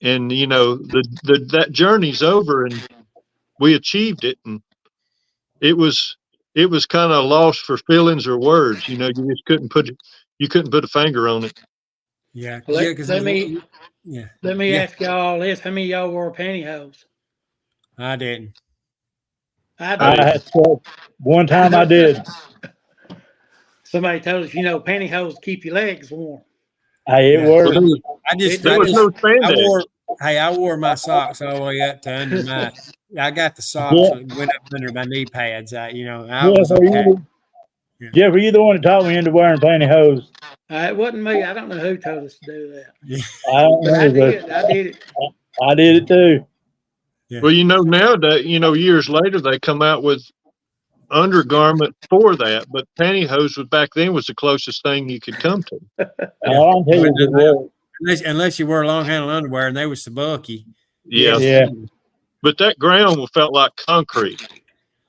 and that journey's over, and we achieved it, and it was kind of lost for feelings or words. You just couldn't put a finger on it. Yeah. Let me ask y'all this: how many of y'all wore pantyhose? I didn't. I had to. One time I did. Somebody told us, pantyhose keep your legs warm. It worked. I wore my socks all the way up to under my. I got the socks that went up under my knee pads. I was okay. Jeff, were you the one that taught me into wearing pantyhose? It wasn't me. I don't know who told us to do that. Yeah. I did it. I did it too. Yeah. Well, nowadays, years later, they come out with undergarment for that, but pantyhose back then was the closest thing you could come to. Unless you wore long handle underwear and they were so bulky. Yeah. But that ground felt like concrete.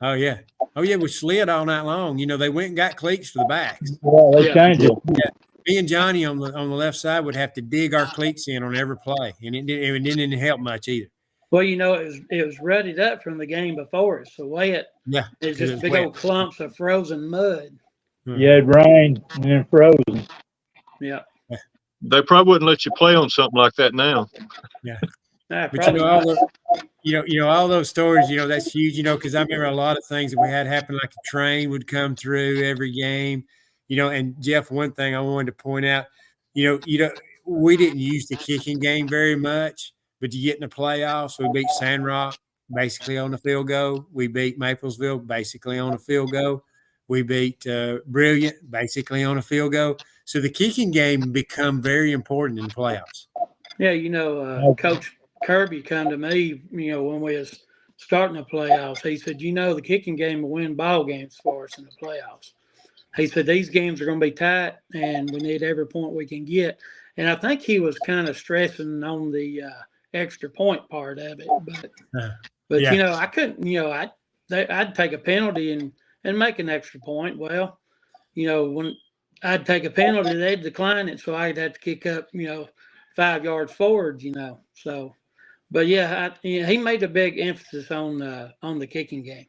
Oh yeah. We slid all night long. They went and got cleats for the backs. Yeah, they changed it. Yeah. Me and Johnny on the left side would have to dig our cleats in on every play, and it didn't help much either. Well, it was rutted up from the game before. It's so wet. Yeah. It's just big old clumps of frozen mud. Yeah, it rained and then frozen. Yeah. They probably wouldn't let you play on something like that now. Yeah. But all those stories, that's huge, because I remember a lot of things that we had happen, like a train would come through every game, and Jeff, one thing I wanted to point out, we didn't use the kicking game very much, But you get in the playoffs, we beat Sandrock basically on the field goal. We beat Maplesville basically on a field goal. We beat Brilliant basically on a field goal. So the kicking game become very important in the playoffs. Yeah, Coach Kirby come to me, when we was starting the playoffs. He said, the kicking game will win ball games for us in the playoffs. He said, these games are going to be tight, and we need every point we can get. And I think he was kind of stressing on the extra point part of it. But Yeah. I couldn't, I'd take a penalty and make an extra point. Well, when I'd take a penalty, they'd decline it, so I'd have to kick up, 5 yards forward, So, but he made a big emphasis on the kicking game.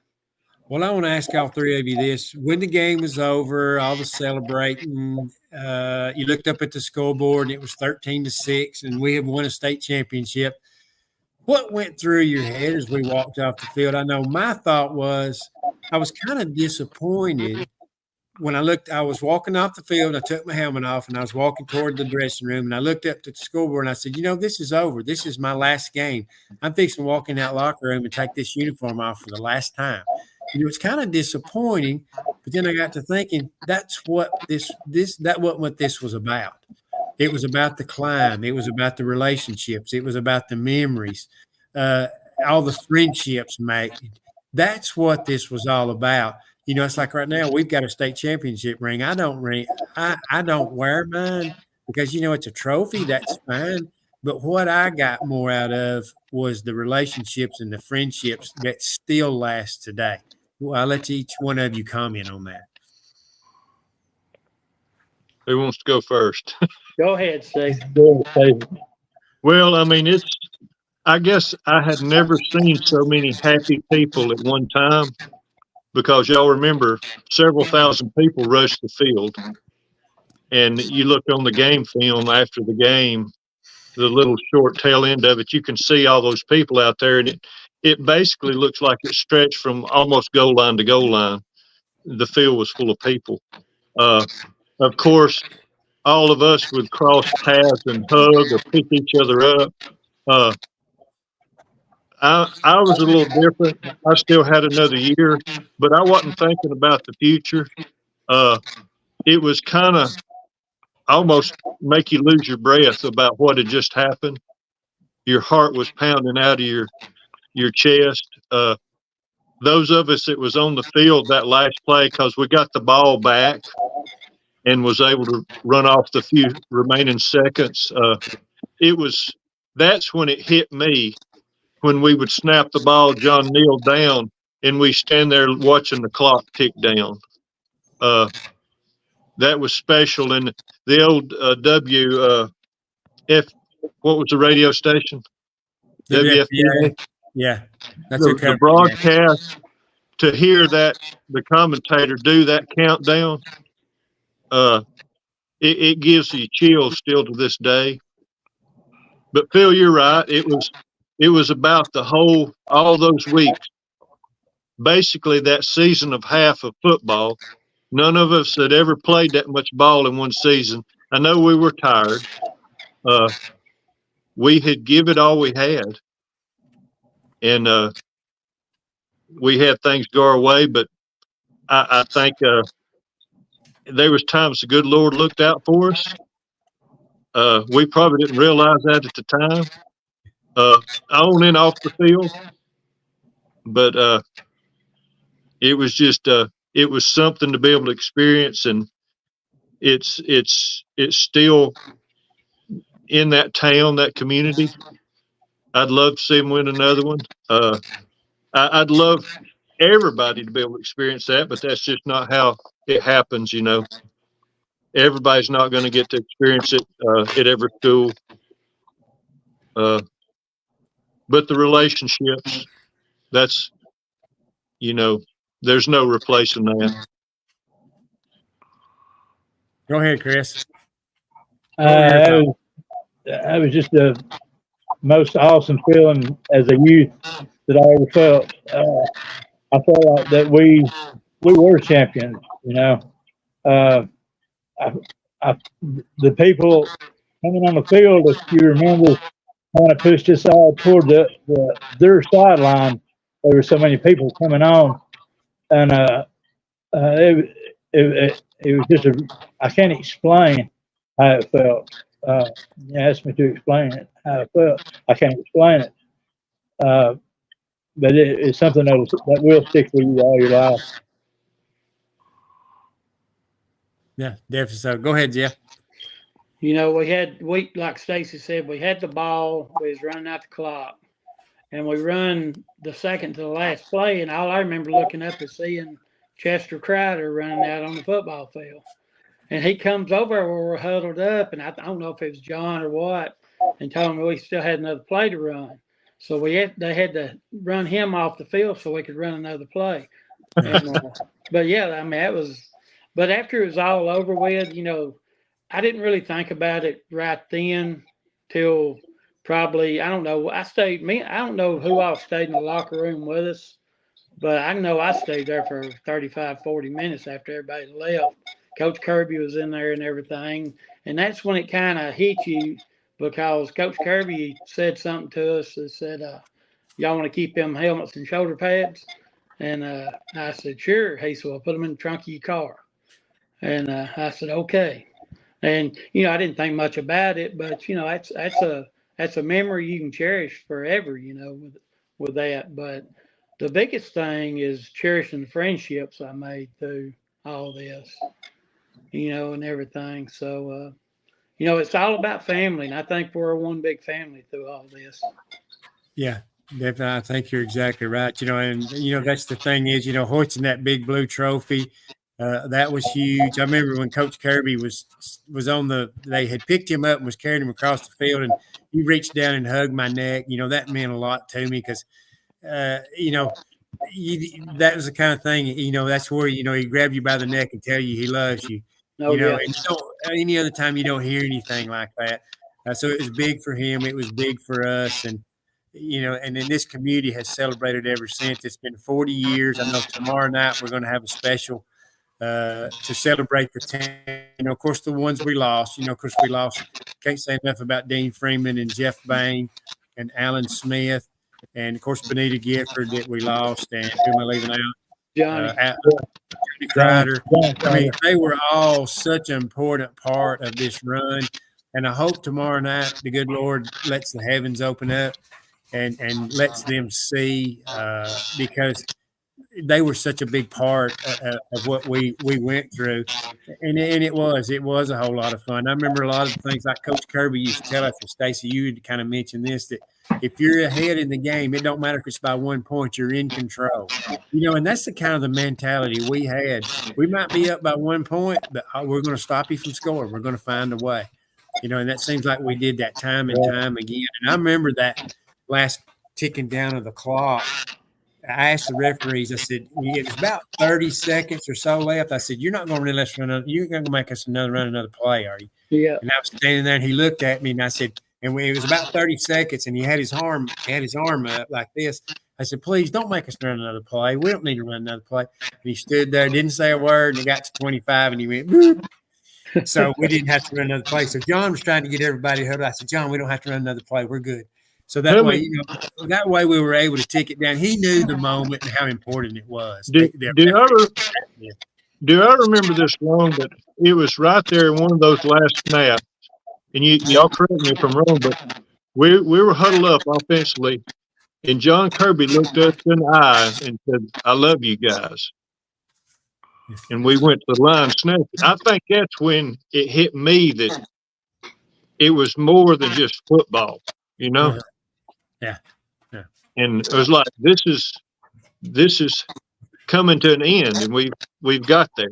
Well, I want to ask all three of you this. When the game was over, all the celebrating, you looked up at the scoreboard and it was 13-6, and we had won a state championship. What went through your head as we walked off the field? I know my thought was I was kind of disappointed when I was walking off the field. I took my helmet off and I was walking toward the dressing room, and I looked up to the scoreboard and I said, this is over. This is my last game. I'm fixing to walk in that locker room and take this uniform off for the last time. It was kind of disappointing, but then I got to thinking that's what this was about. It was about the climb. It was about the relationships. It was about the memories, all the friendships made. That's what this was all about. It's like right now we've got a state championship ring. I don't wear mine because it's a trophy. That's fine. But what I got more out of was the relationships and the friendships that still last today. Well, I'll let each one of you comment on that. Who wants to go first? Go ahead, Stacy. Well, I guess I had never seen so many happy people at one time, because y'all remember several thousand people rushed the field. And you look on the game film after the game, the little short tail end of it, you can see all those people out there, and it basically looks like it stretched from almost goal line to goal line. The field was full of people. Of course, all of us would cross paths and hug or pick each other up. I was a little different. I still had another year, but I wasn't thinking about the future. It was kind of almost make you lose your breath about what had just happened. Your heart was pounding out of your chest. Those of us that was on the field that last play, because we got the ball back and was able to run off the few remaining seconds. That's when it hit me, when we would snap the ball, John kneeled down, and we stand there watching the clock tick down. That was special. And the old what was the radio station? WFPA. Yeah. That's The broadcast, to hear that, the commentator do that countdown, it gives you chills still to this day. But Phil, you're right. It was about all those weeks. Basically, that season of half of football. None of us had ever played that much ball in one season. I know we were tired. We had give it all we had, and we had things go our way. But I think there was times the good Lord looked out for us. We probably didn't realize that at the time, on and off the field. But it was just it was something to be able to experience, and it's still in that town, that community. I'd love to see them win another one. I'd love everybody to be able to experience that, but that's just not how it happens, Everybody's not going to get to experience it at every school. But the relationships, that's, there's no replacing that. Go ahead, Chris. That was just the most awesome feeling as a youth that I ever felt. I felt like that we were champions, The people coming on the field, if you remember, kind of pushed us all toward their sideline. There were so many people coming on, and it was just I can't explain how it felt. You asked me to explain it, how it felt. I can't explain it. But it's something that will stick with you all your life. Yeah, definitely so. Go ahead, Jeff. You know, we like Stacy said, we had the ball, we was running out the clock, and we run the second to the last play, and all I remember looking up is seeing Chester Crowder running out on the football field. And he comes over where we're huddled up, and I don't know if it was John or what, and told me we still had another play to run. So they had to run him off the field so we could run another play. And, but yeah, I mean, that was, but after it was all over with, you know, I didn't really think about it right then till probably, I don't know. I don't know who all stayed in the locker room with us, but I know I stayed there for 35, 40 minutes after everybody left. Coach Kirby was in there and everything. And that's when it kind of hit you, because Coach Kirby said something to us that said, y'all want to keep them helmets and shoulder pads? And I said, sure. He said, well, put them in the trunk of your car. And I said, okay. And, you know, I didn't think much about it, but, you know, that's a memory you can cherish forever, you know, with that. But the biggest thing is cherishing the friendships I made through all this, you know, and everything. So, you know, it's all about family. And I think we're one big family through all this. Yeah, definitely. I think you're exactly right. You know, and, you know, that's the thing is, you know, hoisting that big blue trophy, that was huge. I remember when Coach Kirby was they had picked him up and was carrying him across the field, and he reached down and hugged my neck. You know, that meant a lot to me because, you know, that was the kind of thing, you know, that's where, you know, he grabbed you by the neck and tell you he loves you. Oh, You know, yeah. and any other time you don't hear anything like that. So it was big for him. It was big for us. And, you know, and then this community has celebrated ever since. It's been 40 years. I know tomorrow night we're going to have a special to celebrate the 10. You know, of course, the ones we lost, you know, of course, we lost. Can't say enough about Dean Freeman and Jeff Bain and Alan Smith. And, of course, Benita Gifford that we lost. And who am I leaving out? Johnny. Johnny Crider. I mean, they were all such an important part of this run. And I hope tomorrow night the good Lord lets the heavens open up and lets them see, because they were such a big part of what we went through. And it was a whole lot of fun. I remember a lot of the things like Coach Kirby used to tell us, and Stacy, you had kind of mentioned this, that if you're ahead in the game, it don't matter if it's by 1 point, you're in control. You know, and that's the kind of the mentality we had. We might be up by 1 point, but we're going to stop you from scoring. We're going to find a way. You know, and that seems like we did that time and time again. And I remember that last ticking down of the clock. I asked the referees, I said, it was about 30 seconds or so left. I said, you're not going to let us run you're going to make us run another play, are you? Yeah. And I was standing there and he looked at me and I said, and it was about 30 seconds and he had his arm up like this. I said, please don't make us run another play. We don't need to run another play. And he stood there, didn't say a word, and it got to 25 and he went, boop. So we didn't have to run another play. So John was trying to get everybody huddled. I said, John, we don't have to run another play. We're good. So that way, you know, that way we were able to tick it down. He knew the moment and how important it was. Do I remember this wrong? But it was right there in one of those last snaps. And y'all correct me if I'm wrong, but we were huddled up offensively, and John Kirby looked us in the eye and said, "I love you guys." And we went to the line snap. I think that's when it hit me that it was more than just football, you know? Yeah. And it was like, this is coming to an end, and we've got there.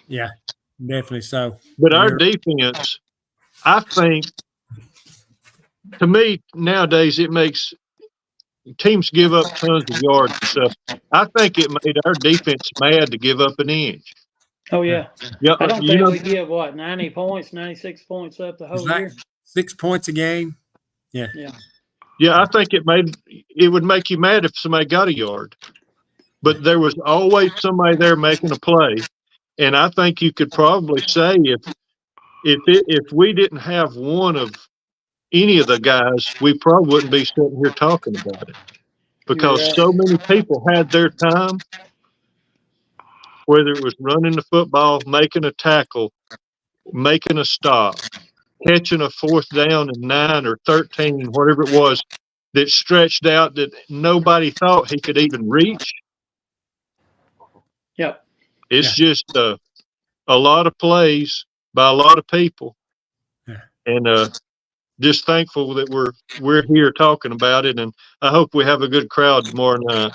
Yeah, definitely so. But our defense, I think, to me nowadays, it makes teams give up tons of yards and stuff. I think it made our defense mad to give up an inch. Oh, yeah. Yeah, I don't think we give, 90 points, 96 points up the whole year? 6 points a game. Yeah. Yeah, I think it would make you mad if somebody got a yard. But there was always somebody there making a play. And I think you could probably say if we didn't have one of any of the guys, we probably wouldn't be sitting here talking about it, because You're right. so many people had their time, whether it was running the football, making a tackle, making a stop, catching a 4th down and 9 or 13, whatever it was, that stretched out that nobody thought he could even reach. Yep. It's just a lot of plays by a lot of people, and just thankful that we're here talking about it, and I hope we have a good crowd tomorrow night.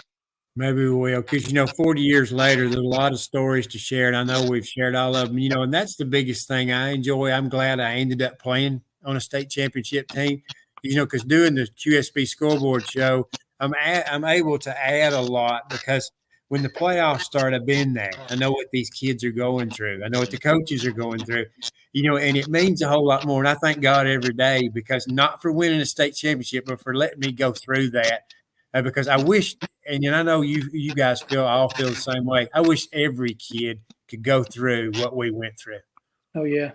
Maybe we will, because 40 years later, there's a lot of stories to share, and I know we've shared all of them. And that's the biggest thing I enjoy. I'm glad I ended up playing on a state championship team, because doing the QSB scoreboard show, I'm able to add a lot, because when the playoffs start, I've been there. I know what these kids are going through. I know what the coaches are going through, and it means a whole lot more. And I thank God every day, because not for winning a state championship, but for letting me go through that. Because I wish, and I know you guys all feel the same way. I wish every kid could go through what we went through. Oh yeah.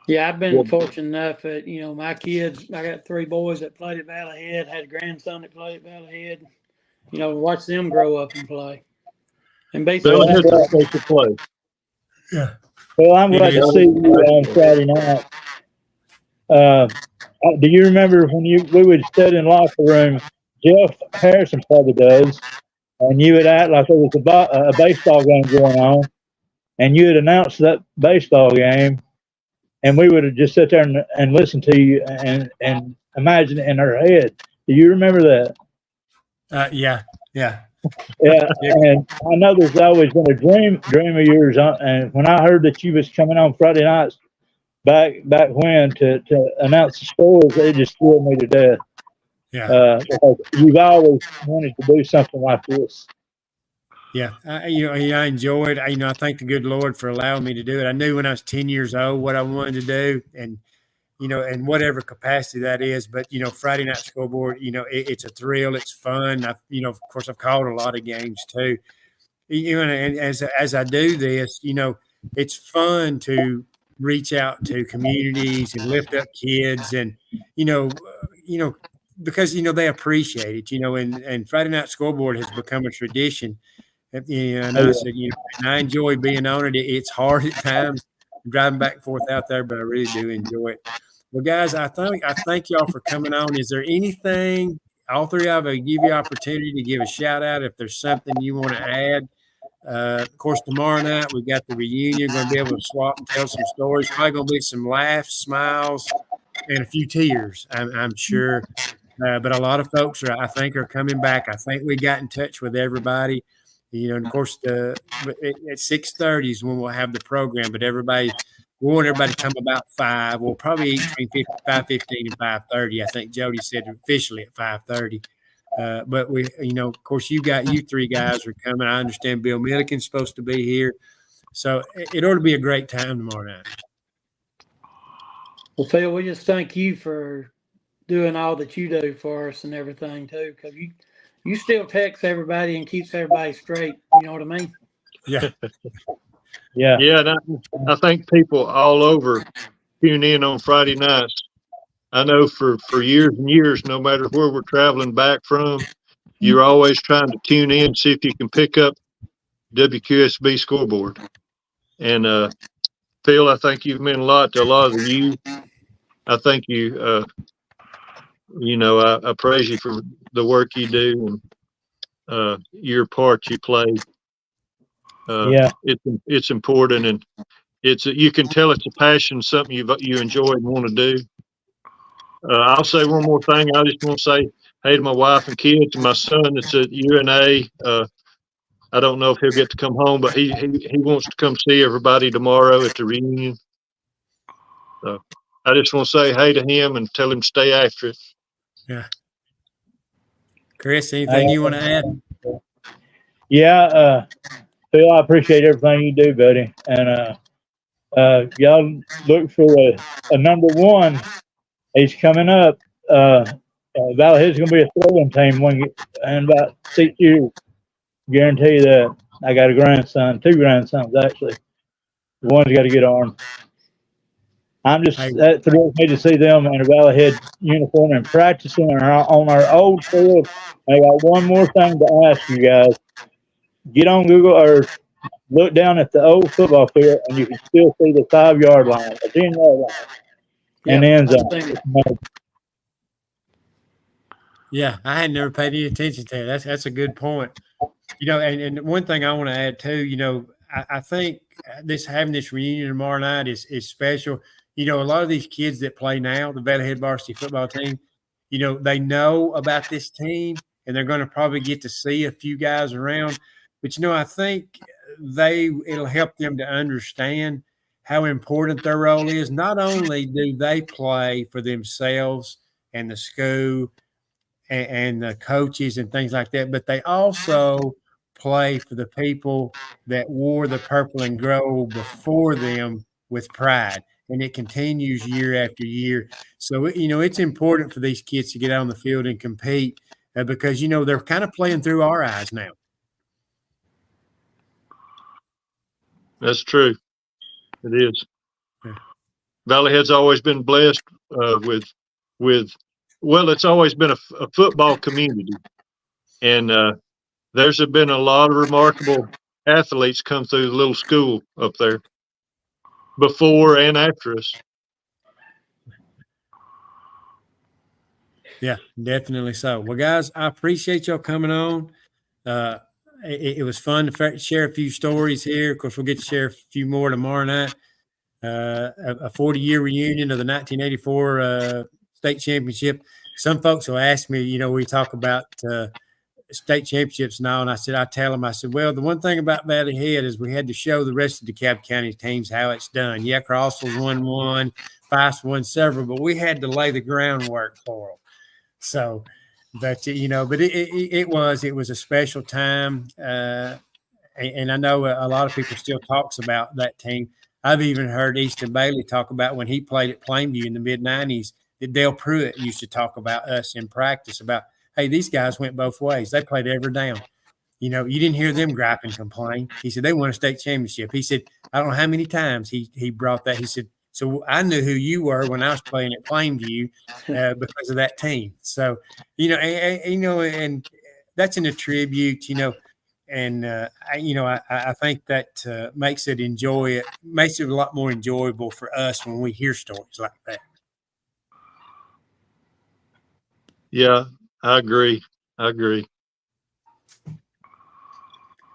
Yeah, I've been fortunate enough that, my kids, I got 3 boys that played at Valley Head, had a grandson that played at Valley Head, watch them grow up and play. And basically, Valley Head's a special place. Yeah. Well, I'm glad to see you on Friday night. Do you remember when we would sit in the locker room? Jeff Harrison probably does, and you would act like there was a baseball game going on, and you would announce that baseball game, and we would just sit there and listen to you and imagine it in our head. Do you remember that? Yeah. Yeah, and I know there's always been a dream of yours, and when I heard that you was coming on Friday nights back when to announce the scores, it just thrilled me to death. Yeah. Because you've always wanted to do something like this. Yeah. I enjoy it. I thank the good Lord for allowing me to do it. I knew when I was 10 years old what I wanted to do, and in whatever capacity that is. But, Friday night scoreboard, it's a thrill. It's fun. Of course, I've called a lot of games too. And as I do this, it's fun to reach out to communities and lift up kids, and, because, they appreciate it, and Friday night scoreboard has become a tradition. And I said, and I enjoy being on it. It's hard at times driving back and forth out there, but I really do enjoy it. Well, guys, I thank y'all for coming on. Is there anything, all 3 of you, give you opportunity to give a shout out if there's something you want to add? Of course, tomorrow night we've got the reunion. We're going to be able to swap and tell some stories. Probably going to be some laughs, smiles, and a few tears, I'm sure. But a lot of folks I think are coming back. I think we got in touch with everybody. And of course, at 6:30 is when we'll have the program. But we want everybody to come about 5. We'll probably eat between 5:15 and 5:30. I think Jody said officially at 5:30. But we, of course, you 3 guys are coming. I understand Bill Milliken's supposed to be here, so it ought to be a great time tomorrow night. Well, Phil, we just thank you for doing all that you do for us and everything too, because you still text everybody and keeps everybody straight. You know what I mean? Yeah. Yeah. Yeah, and I think people all over tune in on Friday nights. I know for years and years, no matter where we're traveling back from, you're always trying to tune in, see if you can pick up WQSB scoreboard. And Phil, I think you've meant a lot to a lot of you. I think you, I praise you for the work you do and your part you play. Yeah, it's important, and you can tell it's a passion, something you enjoy and want to do. I'll say one more thing. I just want to say hey to my wife and kids and my son that's at UNA. I don't know if he'll get to come home, but he wants to come see everybody tomorrow at the reunion. So I just want to say hey to him and tell him to stay after it. Yeah. Chris, anything you want to add? Yeah, Phil, I appreciate everything you do, buddy. And y'all look for a number 1. He's coming up. Valley Head's going to be a throwing team in about 6 years. Guarantee you that. I got a grandson, 2 grandsons actually. One's got a good arm. I'm just Hey. that thrills me to see them in a Valley Head uniform and practicing on our old field. I got one more thing to ask you guys. Get on Google Earth, look down at the old football field, and you can still see the 5-yard line, the 10-yard line, and the end zone. Yeah, I had never paid any attention to it. That's a good point. And one thing I want to add too, I think having this reunion tomorrow night is special. A lot of these kids that play now, the Valley Head varsity football team, they know about this team and they're going to probably get to see a few guys around. But I think it'll help them to understand how important their role is. Not only do they play for themselves and the school and the coaches and things like that, but they also play for the people that wore the purple and gold before them with pride. And it continues year after year. So, it's important for these kids to get out on the field and compete because, they're kind of playing through our eyes now. That's true. It is. Yeah. Valley Head's always been blessed well, it's always been a football community. And there's been a lot of remarkable athletes come through the little school up there before and after us. Yeah, definitely so. Well, guys, I appreciate y'all coming on. It was fun to share a few stories here. Of course, we'll get to share a few more tomorrow night. A 40-year reunion of the 1984 state championship. Some folks will ask me, we talk about state championships now, and I tell them, well, the one thing about Valley Head is we had to show the rest of the DeKalb County teams how it's done. Yeah, Crossville's won one, Feist won several, but we had to lay the groundwork for them. So, but it was a special time, and I know a lot of people still talks about that team. I've even heard Easton Bailey talk about when he played at Plainview in the mid-'90s. That Dale Pruitt used to talk about us in practice about, hey, these guys went both ways. They played every down. You didn't hear them gripe and complain. He said they won a state championship. He said, I don't know how many times he brought that. He said, so I knew who you were when I was playing at Plainview because of that team. So, and that's in a tribute, and I think that makes it a lot more enjoyable for us when we hear stories like that. Yeah, I agree.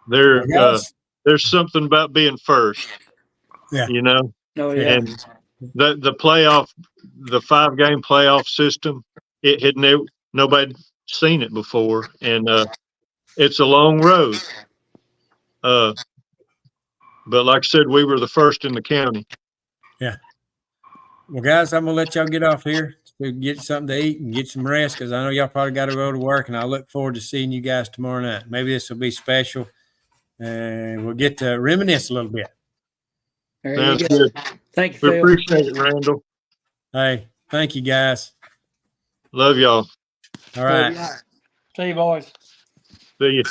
There's something about being first. Yeah. Oh, yeah. And the 5-game playoff system, it had nobody seen it before, and it's a long road. But like I said, we were the first in the county. Yeah. Well, guys, I'm gonna let y'all get off here to get something to eat and get some rest because I know y'all probably got to go to work, and I look forward to seeing you guys tomorrow night. Maybe this will be special, and we'll get to reminisce a little bit. Sounds good. Thank you, We Phil. appreciate it, Randall. Hey, thank you, guys. Love y'all. All right. See you, boys. See you.